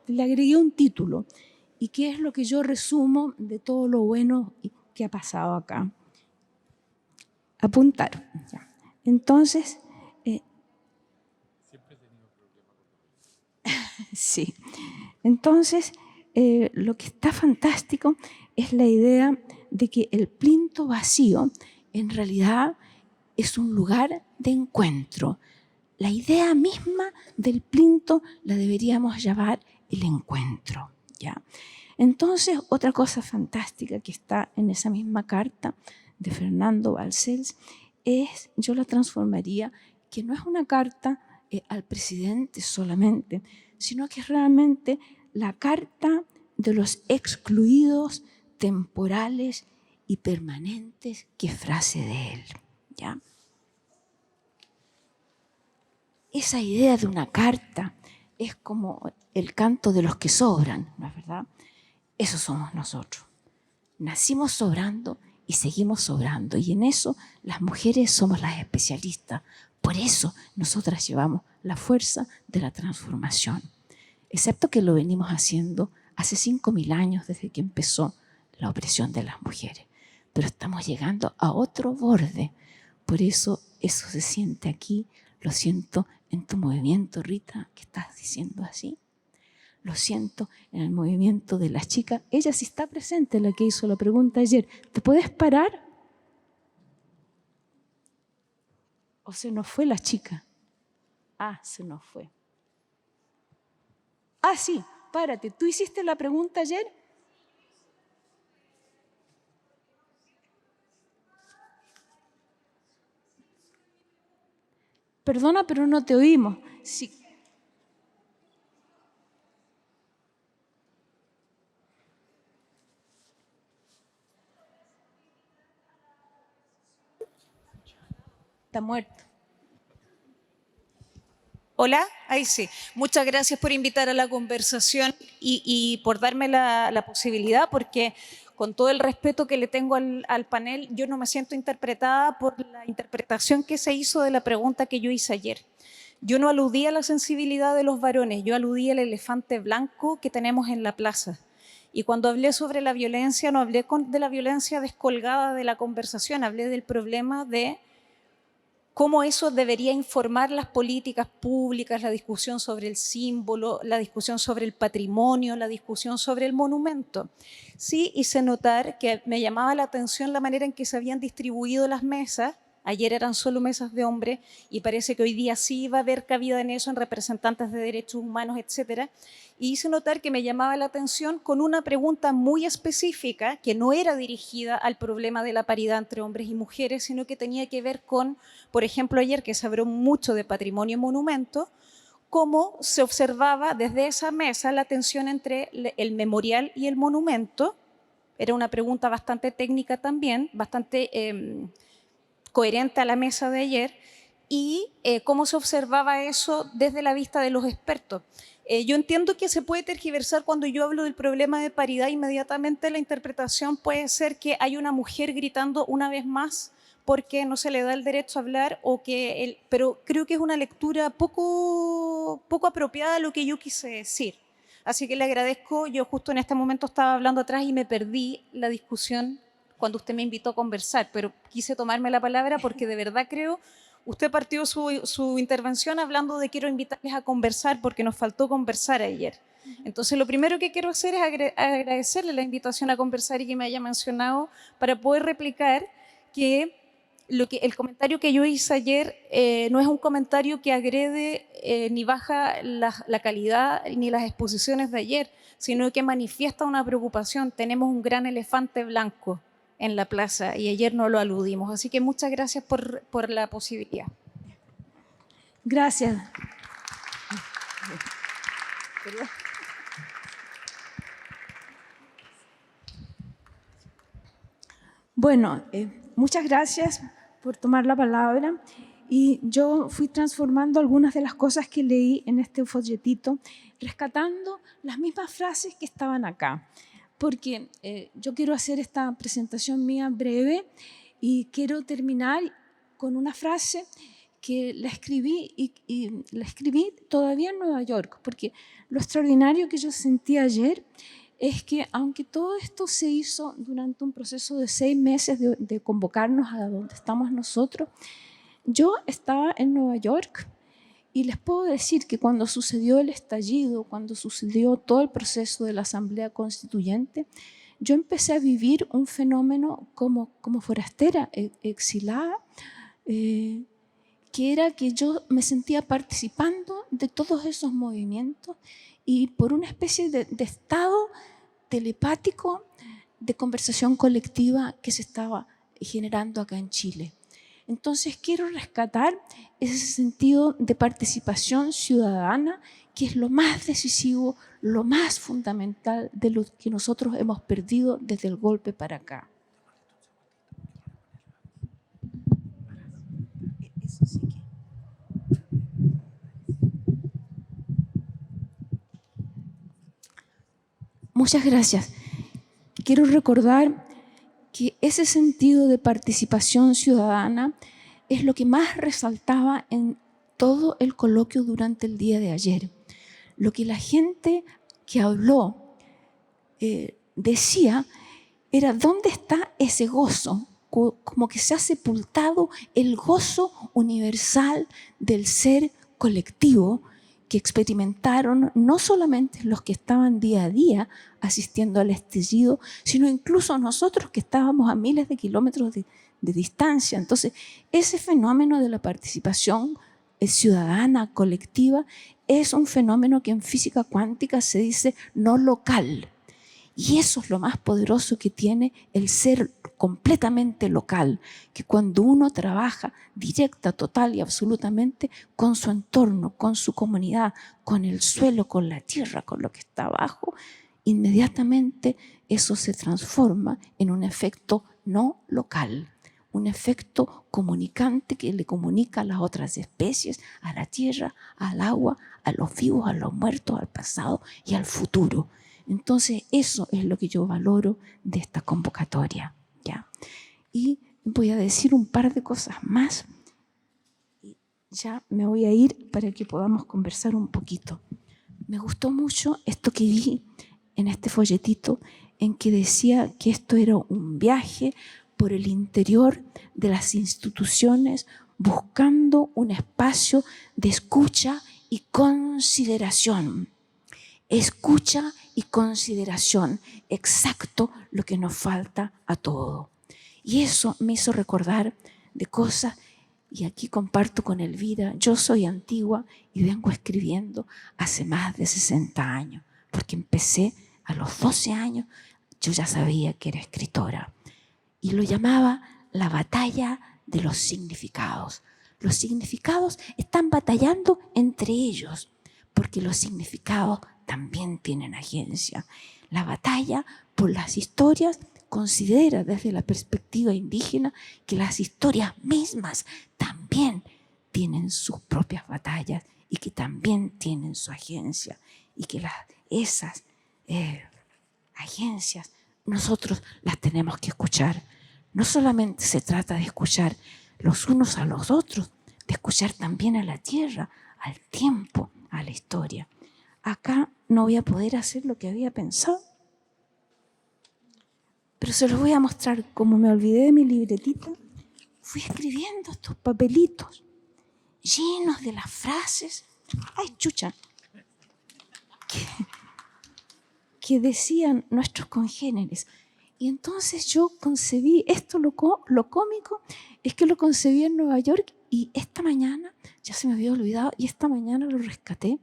le agregué un título. ¿Y qué es lo que yo resumo de todo lo bueno que ha pasado acá? Apuntar. ¿Ya? Entonces, siempre he tenido problemas. Sí. Entonces, lo que está fantástico es la idea de que el Plinto vacío en realidad es un lugar de encuentro. La idea misma del Plinto la deberíamos llamar el encuentro, ¿ya? Entonces, otra cosa fantástica que está en esa misma carta de Fernando Balcells es, yo la transformaría, que no es una carta al presidente solamente, sino que es realmente la carta de los excluidos temporales y permanentes, que frase de él, ¿ya? Esa idea de una carta es como el canto de los que sobran, ¿no es verdad? Eso somos nosotros. Nacimos sobrando y seguimos sobrando, y en eso las mujeres somos las especialistas. Por eso nosotras llevamos la fuerza de la transformación, excepto que lo venimos haciendo hace 5.000 años desde que empezó la opresión de las mujeres. Pero estamos llegando a otro borde. Por eso se siente aquí, lo siento en tu movimiento, Rita, que estás diciendo así. Lo siento en el movimiento de las chicas. Ella sí está presente, la que hizo la pregunta ayer. ¿Te puedes parar? ¿O se nos fue la chica? Ah, se nos fue. Ah, sí, párate. ¿Tú hiciste la pregunta ayer? Perdona, pero no te oímos. Sí. Está muerto. Hola, ahí sí. Muchas gracias por invitar a la conversación y por darme la posibilidad, porque con todo el respeto que le tengo al panel, yo no me siento interpretada por la interpretación que se hizo de la pregunta que yo hice ayer. Yo no aludí a la sensibilidad de los varones, yo aludí al elefante blanco que tenemos en la plaza. Y cuando hablé sobre la violencia, no hablé de la violencia descolgada de la conversación, hablé del problema de cómo eso debería informar las políticas públicas, la discusión sobre el símbolo, la discusión sobre el patrimonio, la discusión sobre el monumento. Sí, hice notar que me llamaba la atención la manera en que se habían distribuido las mesas. Ayer eran solo mesas de hombres y parece que hoy día sí va a haber cabida en eso, en representantes de derechos humanos, etcétera. Y hice notar que me llamaba la atención con una pregunta muy específica que no era dirigida al problema de la paridad entre hombres y mujeres, sino que tenía que ver con, por ejemplo, ayer que se habló mucho de patrimonio y monumento, cómo se observaba desde esa mesa la tensión entre el memorial y el monumento. Era una pregunta bastante técnica también, bastante coherente a la mesa de ayer, y cómo se observaba eso desde la vista de los expertos. Yo entiendo que se puede tergiversar cuando yo hablo del problema de paridad, inmediatamente la interpretación puede ser que hay una mujer gritando una vez más porque no se le da el derecho a hablar, pero creo que es una lectura poco apropiada a lo que yo quise decir. Así que le agradezco. Yo justo en este momento estaba hablando atrás y me perdí la discusión cuando usted me invitó a conversar, pero quise tomarme la palabra porque de verdad creo, usted partió su intervención hablando de quiero invitarles a conversar porque nos faltó conversar ayer. Entonces lo primero que quiero hacer es agradecerle la invitación a conversar y que me haya mencionado para poder replicar que el comentario que yo hice ayer no es un comentario que agrede ni baja la calidad ni las exposiciones de ayer, sino que manifiesta una preocupación. Tenemos un gran elefante blanco en la plaza y ayer no lo aludimos. Así que muchas gracias por la posibilidad. Gracias. Bueno, muchas gracias por tomar la palabra. Y yo fui transformando algunas de las cosas que leí en este folletito, rescatando las mismas frases que estaban acá. Porque yo quiero hacer esta presentación mía breve y quiero terminar con una frase que la escribí y la escribí todavía en Nueva York, porque lo extraordinario que yo sentí ayer es que aunque todo esto se hizo durante un proceso de 6 meses de convocarnos a donde estamos nosotros, yo estaba en Nueva York. Y les puedo decir que cuando sucedió el estallido, cuando sucedió todo el proceso de la Asamblea Constituyente, yo empecé a vivir un fenómeno como forastera, exilada, que era que yo me sentía participando de todos esos movimientos y por una especie de estado telepático de conversación colectiva que se estaba generando acá en Chile. Entonces quiero rescatar ese sentido de participación ciudadana que es lo más decisivo, lo más fundamental de lo que nosotros hemos perdido desde el golpe para acá. Eso sí que... Muchas gracias. Quiero recordar que ese sentido de participación ciudadana es lo que más resaltaba en todo el coloquio durante el día de ayer. Lo que la gente que habló decía era ¿dónde está ese gozo? Como que se ha sepultado el gozo universal del ser colectivo que experimentaron no solamente los que estaban día a día asistiendo al estallido, sino incluso nosotros que estábamos a miles de kilómetros de distancia. Entonces, ese fenómeno de la participación ciudadana, colectiva, es un fenómeno que en física cuántica se dice no local. Y eso es lo más poderoso que tiene el ser completamente local, que cuando uno trabaja directa, total y absolutamente con su entorno, con su comunidad, con el suelo, con la tierra, con lo que está abajo, inmediatamente eso se transforma en un efecto no local, un efecto comunicante que le comunica a las otras especies, a la tierra, al agua, a los vivos, a los muertos, al pasado y al futuro. Entonces eso es lo que yo valoro de esta convocatoria, ¿ya? Y voy a decir un par de cosas más. Ya me voy a ir para que podamos conversar un poquito. Me gustó mucho esto que vi en este folletito en que decía que esto era un viaje por el interior de las instituciones buscando un espacio de escucha y consideración. Escucha y consideración, exacto lo que nos falta a todos. Y eso me hizo recordar de cosas, y aquí comparto con Elvira, yo soy antigua y vengo escribiendo hace más de 60 años, porque empecé a los 12 años, yo ya sabía que era escritora. Y lo llamaba la batalla de los significados. Los significados están batallando entre ellos, porque los significados también tienen agencia. La batalla por las historias considera desde la perspectiva indígena que las historias mismas también tienen sus propias batallas y que también tienen su agencia y que esas agencias nosotros las tenemos que escuchar. No solamente se trata de escuchar los unos a los otros, de escuchar también a la tierra, al tiempo, a la historia. Acá no voy a poder hacer lo que había pensado, pero se los voy a mostrar. Como me olvidé de mi libretita, fui escribiendo estos papelitos llenos de las frases, ay chucha, que decían nuestros congéneres. Y entonces yo concebí esto, lo cómico es que lo concebí en Nueva York y esta mañana, ya se me había olvidado, y esta mañana lo rescaté.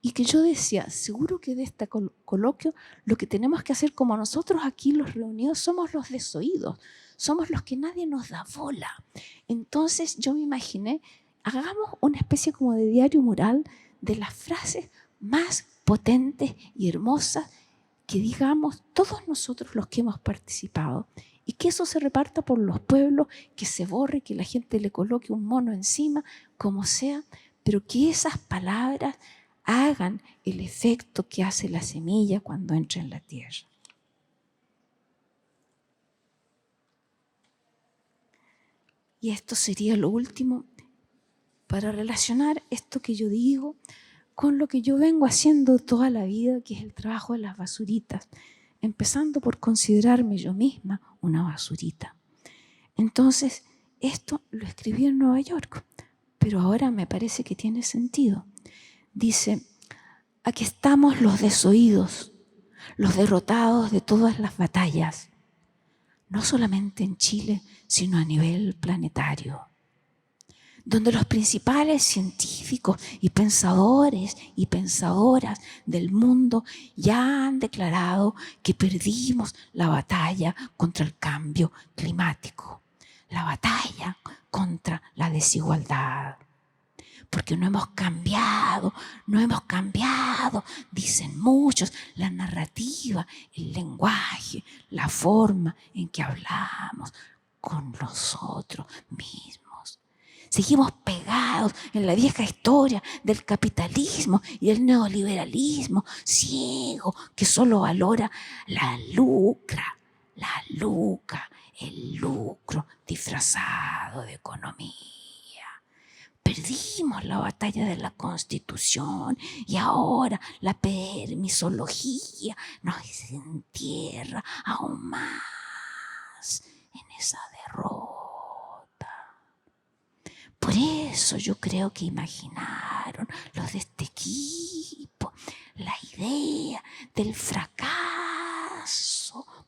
Y que yo decía, seguro que de este coloquio lo que tenemos que hacer, como nosotros aquí los reunidos somos los desoídos, somos los que nadie nos da bola. Entonces yo me imaginé, hagamos una especie como de diario mural de las frases más potentes y hermosas que digamos todos nosotros los que hemos participado, y que eso se reparta por los pueblos, que se borre, que la gente le coloque un mono encima, como sea, pero que esas palabras hagan el efecto que hace la semilla cuando entra en la tierra. Y esto sería lo último para relacionar esto que yo digo con lo que yo vengo haciendo toda la vida, que es el trabajo de las basuritas, empezando por considerarme yo misma una basurita. Entonces, esto lo escribí en Nueva York, pero ahora me parece que tiene sentido. Dice, aquí estamos los desoídos, los derrotados de todas las batallas, no solamente en Chile, sino a nivel planetario. donde los principales científicos y pensadores y pensadoras del mundo ya han declarado que perdimos la batalla contra el cambio climático, la batalla contra la desigualdad. Porque no hemos cambiado, dicen muchos, la narrativa, el lenguaje, la forma en que hablamos con nosotros mismos. Seguimos pegados en la vieja historia del capitalismo y el neoliberalismo ciego que solo valora el lucro disfrazado de economía. Perdimos la batalla de la Constitución y ahora la permisología nos entierra aún más en esa derrota. Por eso yo creo que imaginaron los de este equipo la idea del fracaso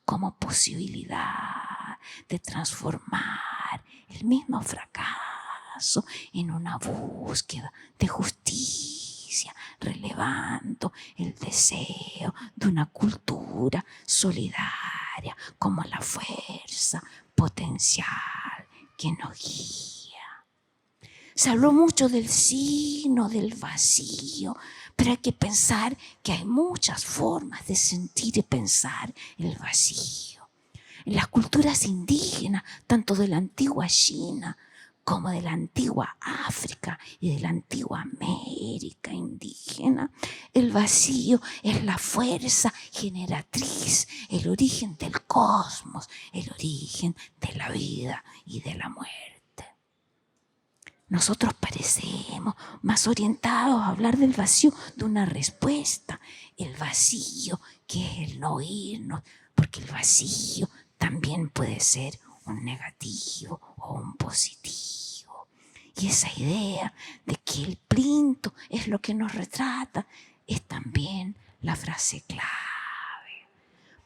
como posibilidad de transformar el mismo fracaso en una búsqueda de justicia, relevando el deseo de una cultura solidaria como la fuerza potencial que nos guía. Se habló mucho del signo, del vacío, pero hay que pensar que hay muchas formas de sentir y pensar el vacío. En las culturas indígenas, tanto de la antigua China como de la antigua África y de la antigua América indígena, el vacío es la fuerza generatriz, el origen del cosmos, el origen de la vida y de la muerte. Nosotros parecemos más orientados a hablar del vacío de una respuesta, el vacío que es el no irnos, porque el vacío también puede ser un negativo o un positivo. Y esa idea de que el plinto es lo que nos retrata es también la frase clave.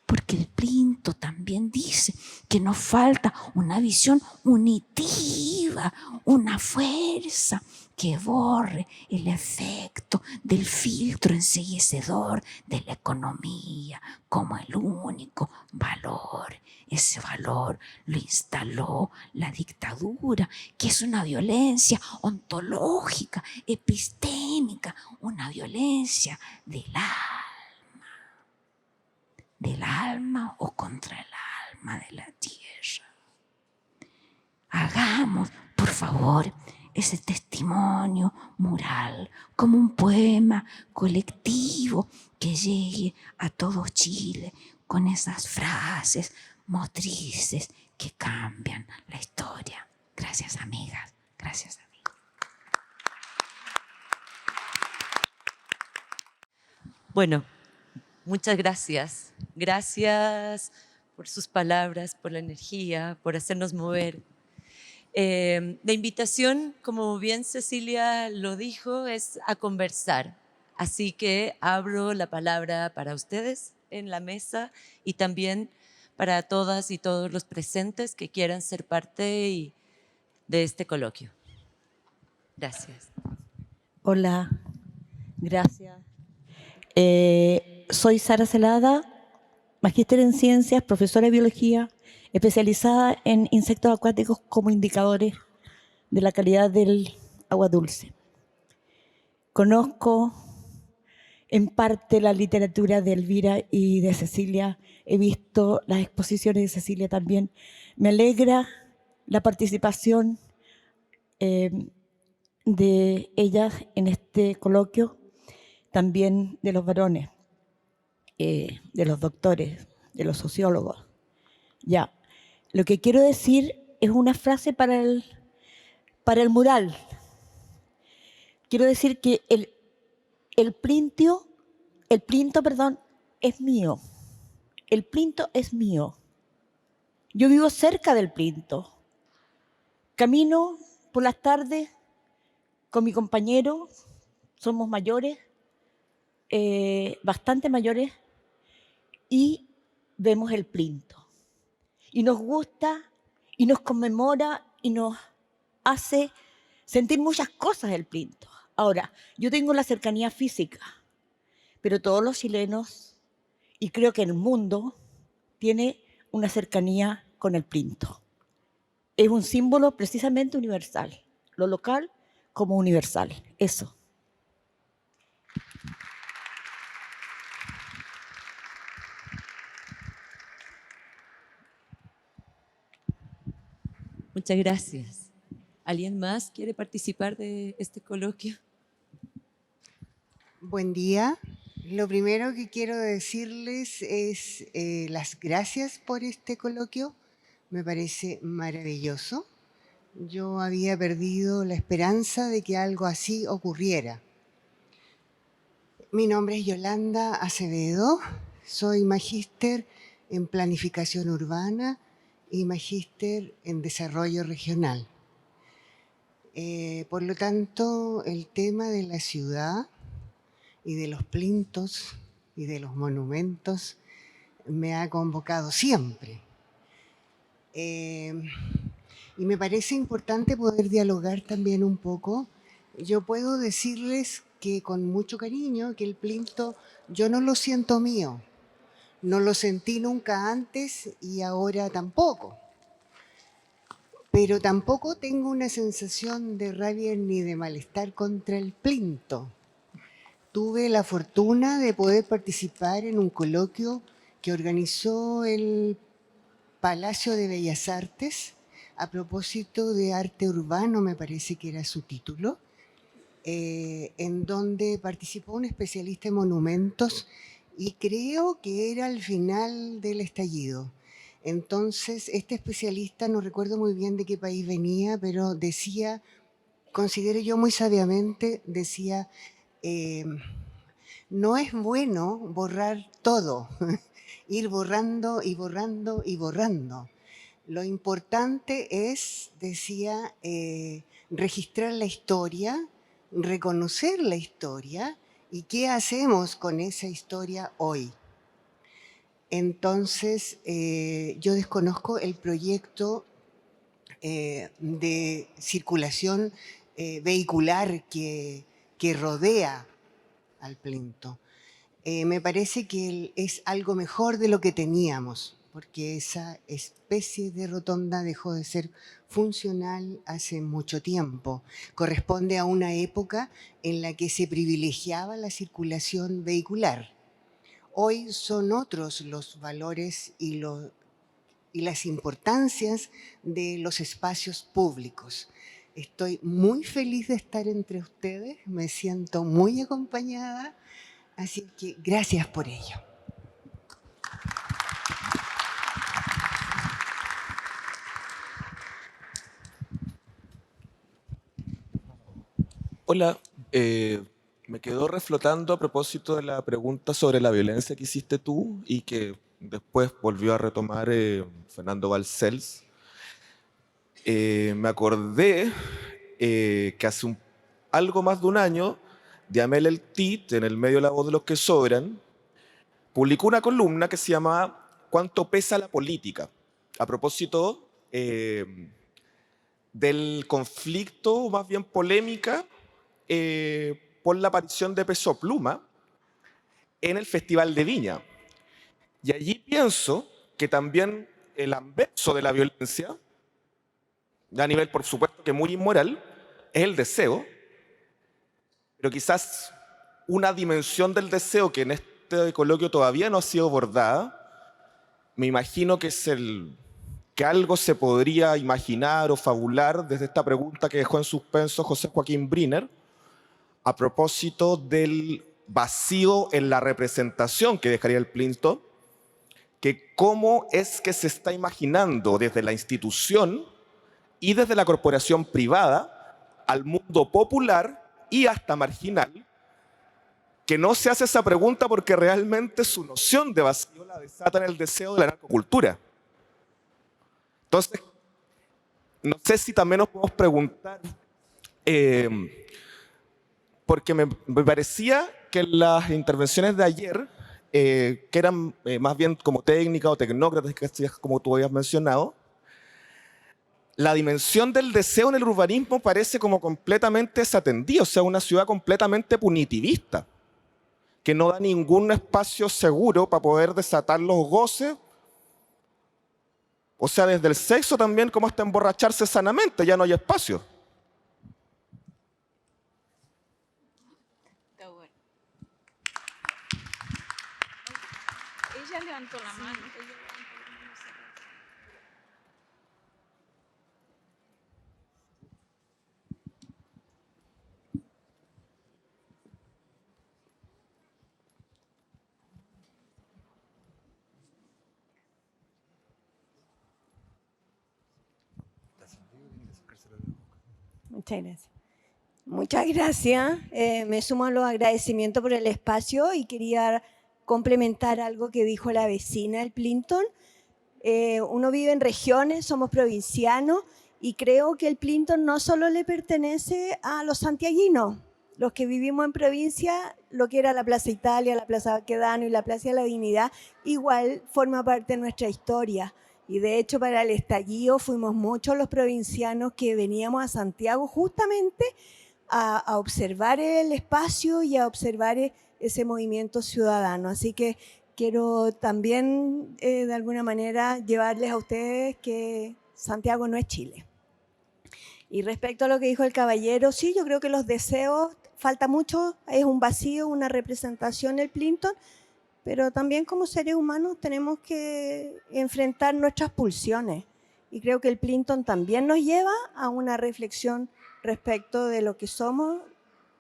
Porque el plinto también dice que nos falta una visión unitiva, una fuerza que borre el efecto del filtro enceguecedor de la economía como el único valor. Ese valor lo instaló la dictadura, que es una violencia ontológica, epistémica, una violencia del alma o contra el alma de la tierra. Hagamos, por favor, ese testimonio mural como un poema colectivo que llegue a todo Chile con esas frases motrices que cambian la historia. Gracias, amigas. Gracias, amigos. Bueno, muchas gracias. Gracias por sus palabras, por la energía, por hacernos mover. La invitación, como bien Cecilia lo dijo, es a conversar. Así que abro la palabra para ustedes en la mesa y también para todas y todos los presentes que quieran ser parte de este coloquio. Gracias. Hola, gracias. Soy Sara Celada, magíster en ciencias, profesora de biología, especializada en insectos acuáticos como indicadores de la calidad del agua dulce. Conozco en parte la literatura de Elvira y de Cecilia, he visto las exposiciones de Cecilia también. Me alegra la participación de ellas en este coloquio, también de los varones, de los doctores, de los sociólogos. Ya, lo que quiero decir es una frase para el mural. Quiero decir que el plinto, es mío. El plinto es mío. Yo vivo cerca del plinto. Camino por las tardes con mi compañero, somos mayores, bastante mayores, y vemos el plinto. Y nos gusta, y nos conmemora, y nos hace sentir muchas cosas del Plinto. Ahora, yo tengo la cercanía física, pero todos los chilenos, y creo que el mundo, tiene una cercanía con el Plinto. Es un símbolo precisamente universal, lo local como universal, eso. Muchas gracias. ¿Alguien más quiere participar de este coloquio? Buen día. Lo primero que quiero decirles es las gracias por este coloquio. Me parece maravilloso. Yo había perdido la esperanza de que algo así ocurriera. Mi nombre es Yolanda Acevedo. Soy magíster en planificación urbana y magíster en desarrollo regional. Por lo tanto, el tema de la ciudad y de los plintos y de los monumentos me ha convocado siempre. Y me parece importante poder dialogar también un poco. Yo puedo decirles que con mucho cariño que el plinto yo no lo siento mío. No lo sentí nunca antes y ahora tampoco. Pero tampoco tengo una sensación de rabia ni de malestar contra el plinto. Tuve la fortuna de poder participar en un coloquio que organizó el Palacio de Bellas Artes a propósito de arte urbano, me parece que era su título, en donde participó un especialista en monumentos y creo que era al final del estallido. Entonces, este especialista, no recuerdo muy bien de qué país venía, pero decía, considero yo muy sabiamente, decía, no es bueno borrar todo, ir borrando y borrando y borrando. Lo importante es, decía, registrar la historia, reconocer la historia y qué hacemos con esa historia hoy. Entonces, yo desconozco el proyecto de circulación vehicular que rodea al plinto. Me parece que es algo mejor de lo que teníamos, porque esa especie de rotonda dejó de ser funcional hace mucho tiempo. Corresponde a una época en la que se privilegiaba la circulación vehicular. Hoy son otros los valores y las importancias de los espacios públicos. Estoy muy feliz de estar entre ustedes, me siento muy acompañada, así que gracias por ello. Hola, me quedó reflotando a propósito de la pregunta sobre la violencia que hiciste tú y que después volvió a retomar Fernando Balcells. Me acordé que hace algo más de un año, Diamel El Tit, en el medio La Voz de los que Sobran, publicó una columna que se llama ¿Cuánto pesa la política? A propósito del conflicto, más bien polémica, por la aparición de Peso Pluma en el Festival de Viña. Y allí pienso que también el anverso de la violencia, a nivel por supuesto que muy inmoral, es el deseo, pero quizás una dimensión del deseo que en este coloquio todavía no ha sido abordada, me imagino que es que algo se podría imaginar o fabular desde esta pregunta que dejó en suspenso José Joaquín Briner, a propósito del vacío en la representación que dejaría el plinto, que cómo es que se está imaginando desde la institución y desde la corporación privada al mundo popular y hasta marginal, que no se hace esa pregunta porque realmente su noción de vacío la desata en el deseo de la narcocultura. Entonces, no sé si también nos podemos preguntar, porque me parecía que las intervenciones de ayer, que eran más bien como técnicas o tecnócratas, como tú habías mencionado, la dimensión del deseo en el urbanismo parece como completamente desatendida, o sea, una ciudad completamente punitivista, que no da ningún espacio seguro para poder desatar los goces, o sea, desde el sexo también como hasta emborracharse sanamente, ya no hay espacio. Ella levantó la mano. Muchas gracias. Muchas gracias. Me sumo a los agradecimientos por el espacio y quería complementar algo que dijo la vecina del Plinton. Uno vive en regiones, somos provincianos y creo que el Plinton no solo le pertenece a los santiaguinos, los que vivimos en provincia, lo que era la Plaza Italia, la Plaza Baquedano y la Plaza de la Dignidad, igual forma parte de nuestra historia. Y de hecho para el estallido fuimos muchos los provincianos que veníamos a Santiago justamente a observar el espacio y a observar ese movimiento ciudadano. Así que quiero también de alguna manera llevarles a ustedes que Santiago no es Chile. Y respecto a lo que dijo el caballero, sí, yo creo que los deseos, falta mucho, es un vacío, una representación el Plinton, pero también como seres humanos tenemos que enfrentar nuestras pulsiones. Y creo que el Plinton también nos lleva a una reflexión respecto de lo que somos,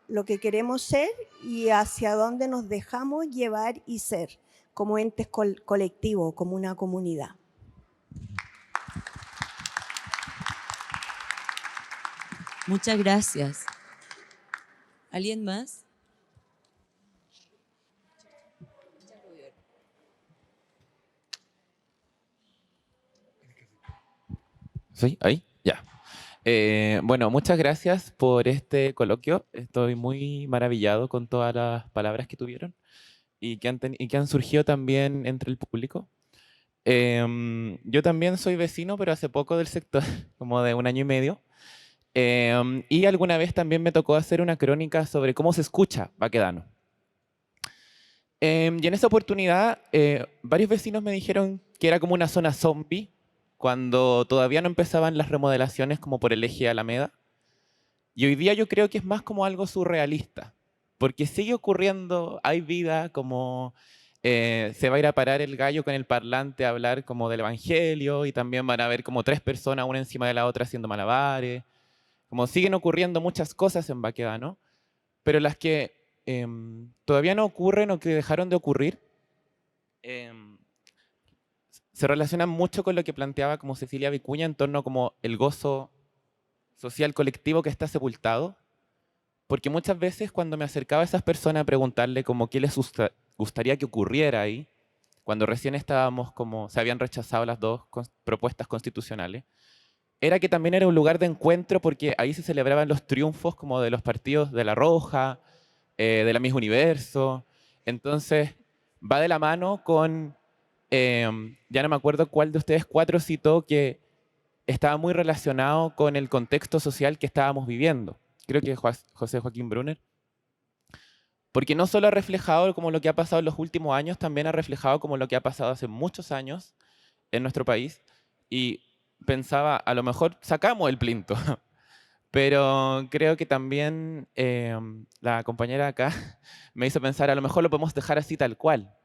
lo que queremos ser y hacia dónde nos dejamos llevar y ser como entes colectivos, como una comunidad. Muchas gracias. ¿Alguien más? ¿Sí? ¿Ahí? Ya. Bueno, muchas gracias por este coloquio. Estoy muy maravillado con todas las palabras que tuvieron y que han surgido también entre el público. Yo también soy vecino, pero hace poco del sector, como de 1 año y medio. Y alguna vez también me tocó hacer una crónica sobre cómo se escucha Baquedano. Y en esa oportunidad, varios vecinos me dijeron que era como una zona zombie, cuando todavía no empezaban las remodelaciones como por el eje Alameda. Y hoy día yo creo que es más como algo surrealista, porque sigue ocurriendo, hay vida, como se va a ir a parar el gallo con el parlante a hablar como del evangelio, y también van a ver como 3 personas una encima de la otra haciendo malabares. Como siguen ocurriendo muchas cosas en Baquedano, pero las que todavía no ocurren o que dejaron de ocurrir, se relacionan mucho con lo que planteaba como Cecilia Vicuña en torno como el gozo social colectivo que está sepultado, porque muchas veces cuando me acercaba a esas personas a preguntarle como qué les gustaría que ocurriera ahí, cuando recién estábamos como se habían rechazado las 2 propuestas constitucionales, era que también era un lugar de encuentro porque ahí se celebraban los triunfos como de los partidos de La Roja, de la Miss Universo. Entonces va de la mano con, ya no me acuerdo cuál de ustedes 4 citó que estaba muy relacionado con el contexto social que estábamos viviendo. Creo que José Joaquín Brunner. Porque no solo ha reflejado como lo que ha pasado en los últimos años, también ha reflejado como lo que ha pasado hace muchos años en nuestro país. Y pensaba, a lo mejor sacamos el Plinto, pero creo que también la compañera acá me hizo pensar, a lo mejor lo podemos dejar así tal cual.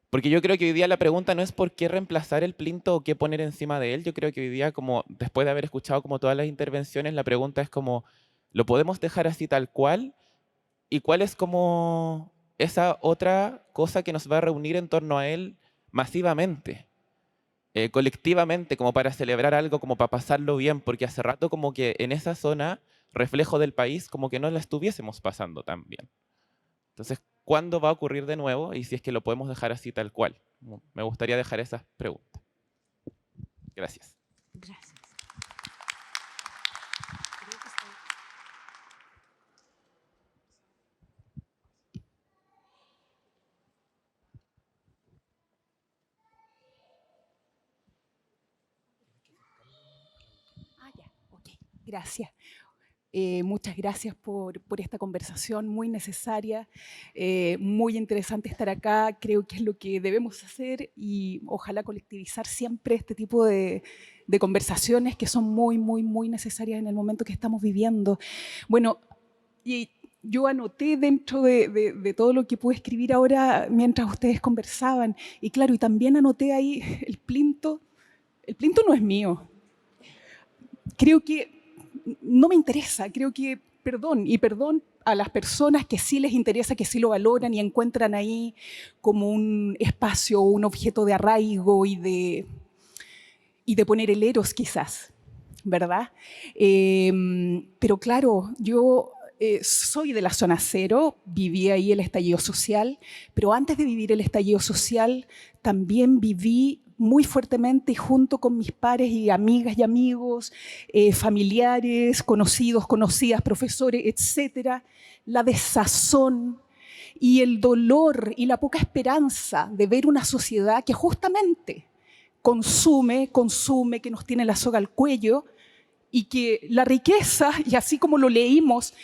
Porque yo creo que hoy día la pregunta no es por qué reemplazar el Plinto o qué poner encima de él. Yo creo que hoy día, como después de haber escuchado como todas las intervenciones, la pregunta es como, ¿lo podemos dejar así tal cual? ¿Y cuál es como esa otra cosa que nos va a reunir en torno a él masivamente? Colectivamente, como para celebrar algo, como para pasarlo bien, porque hace rato como que en esa zona, reflejo del país, como que no la estuviésemos pasando tan bien. Entonces, ¿cuándo va a ocurrir de nuevo? Y si es que lo podemos dejar así tal cual. Me gustaría dejar esas preguntas. Gracias. Gracias. Gracias. Muchas gracias por esta conversación muy necesaria, muy interesante estar acá. Creo que es lo que debemos hacer y ojalá colectivizar siempre este tipo de conversaciones que son muy, muy, muy necesarias en el momento que estamos viviendo. Bueno, y yo anoté dentro de todo lo que pude escribir ahora mientras ustedes conversaban, y claro, y también anoté ahí el plinto no es mío. Creo que no me interesa, creo que, perdón a las personas que sí les interesa, que sí lo valoran y encuentran ahí como un espacio, un objeto de arraigo y de poner el eros quizás, ¿verdad? Pero claro, yo soy de la zona cero, viví ahí el estallido social, pero antes de vivir el estallido social también viví muy fuertemente junto con mis pares y amigas y amigos, familiares, conocidos, conocidas, profesores, etcétera, la desazón y el dolor y la poca esperanza de ver una sociedad que justamente consume, que nos tiene la soga al cuello y que la riqueza, y así como lo leímos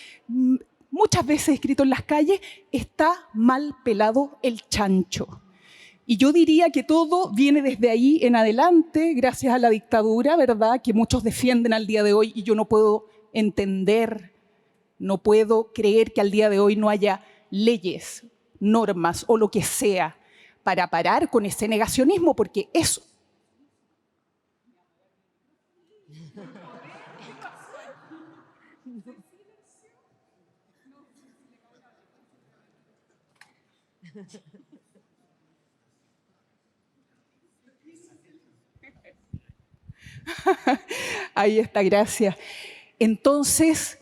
muchas veces escrito en las calles, está mal pelado el chancho. Y yo diría que todo viene desde ahí en adelante, gracias a la dictadura, ¿verdad?, que muchos defienden al día de hoy, y yo no puedo entender, no puedo creer que al día de hoy no haya leyes, normas o lo que sea para parar con ese negacionismo, porque eso... Ahí está, gracias. Entonces,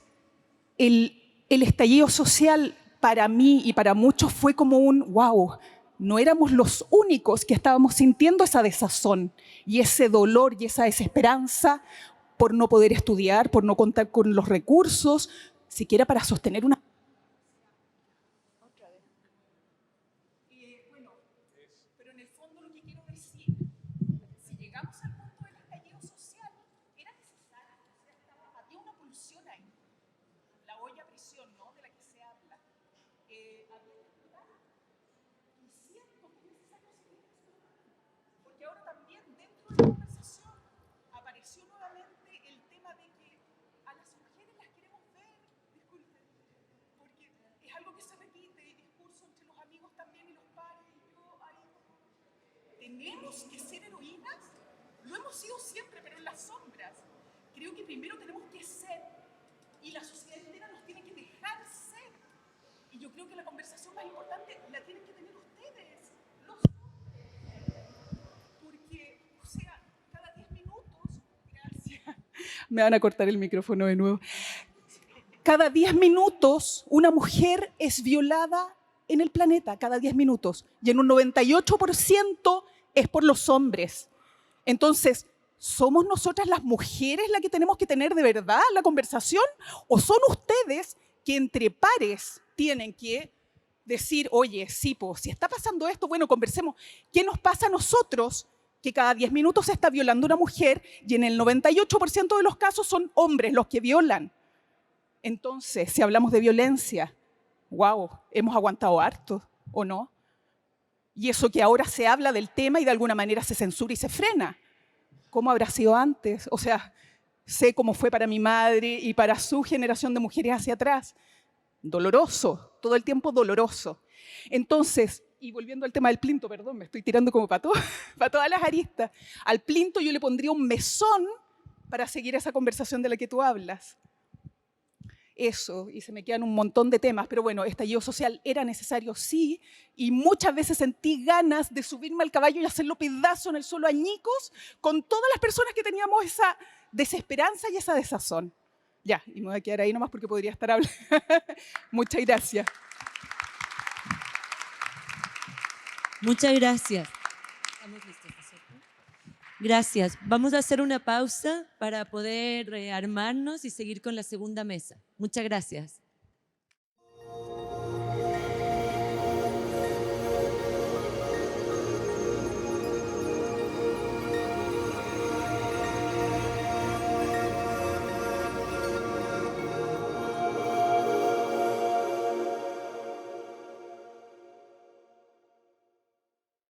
el estallido social para mí y para muchos fue como un wow. No éramos los únicos que estábamos sintiendo esa desazón y ese dolor y esa desesperanza por no poder estudiar, por no contar con los recursos, siquiera para sostener una... Bueno, pero en el fondo lo que quiero decir, si llegamos al punto del estallido social, era necesario, o sea, había una pulsión ahí, la olla a prisión, ¿no?, de la que se habla. Y siento que es necesario seguir explorando, porque ahora también dentro de la conversación apareció nuevamente el tema de que a las mujeres las queremos ver, disculpen, porque es algo que se repite, el discurso entre los amigos también y los pares, y yo ahí, ¿tenemos que ser heroínas? Lo hemos sido siempre, pero en las sombras. Creo que primero tenemos que ser, y la sociedad entera nos tiene que dejar ser. Y yo creo que la conversación más importante la tienen que tener ustedes, los hombres. Porque, o sea, cada 10 minutos... Gracias. Me van a cortar el micrófono de nuevo. Cada 10 minutos una mujer es violada en el planeta, cada 10 minutos. Y en un 98% es por los hombres. Entonces, ¿somos nosotras las mujeres las que tenemos que tener de verdad la conversación? ¿O son ustedes que entre pares tienen que decir, oye, sí, pues, si está pasando esto, bueno, conversemos. ¿Qué nos pasa a nosotros que cada 10 minutos se está violando una mujer y en el 98% de los casos son hombres los que violan? Entonces, si hablamos de violencia, wow, hemos aguantado harto, ¿o no? Y eso que ahora se habla del tema y de alguna manera se censura y se frena. ¿Cómo habrá sido antes? O sea, sé cómo fue para mi madre y para su generación de mujeres hacia atrás. Doloroso, todo el tiempo doloroso. Entonces, y volviendo al tema del plinto, perdón, me estoy tirando como para todas las aristas. Al plinto yo le pondría un mesón para seguir esa conversación de la que tú hablas. Eso, y se me quedan un montón de temas, pero bueno, estallido social era necesario, sí, y muchas veces sentí ganas de subirme al caballo y hacerlo pedazo en el suelo añicos con todas las personas que teníamos esa desesperanza y esa desazón. Ya, y me voy a quedar ahí nomás porque podría estar hablando. Muchas gracias. Muchas gracias. Estamos listos, ¿cierto? Gracias. Vamos a hacer una pausa para poder rearmarnos y seguir con la segunda mesa. Muchas gracias.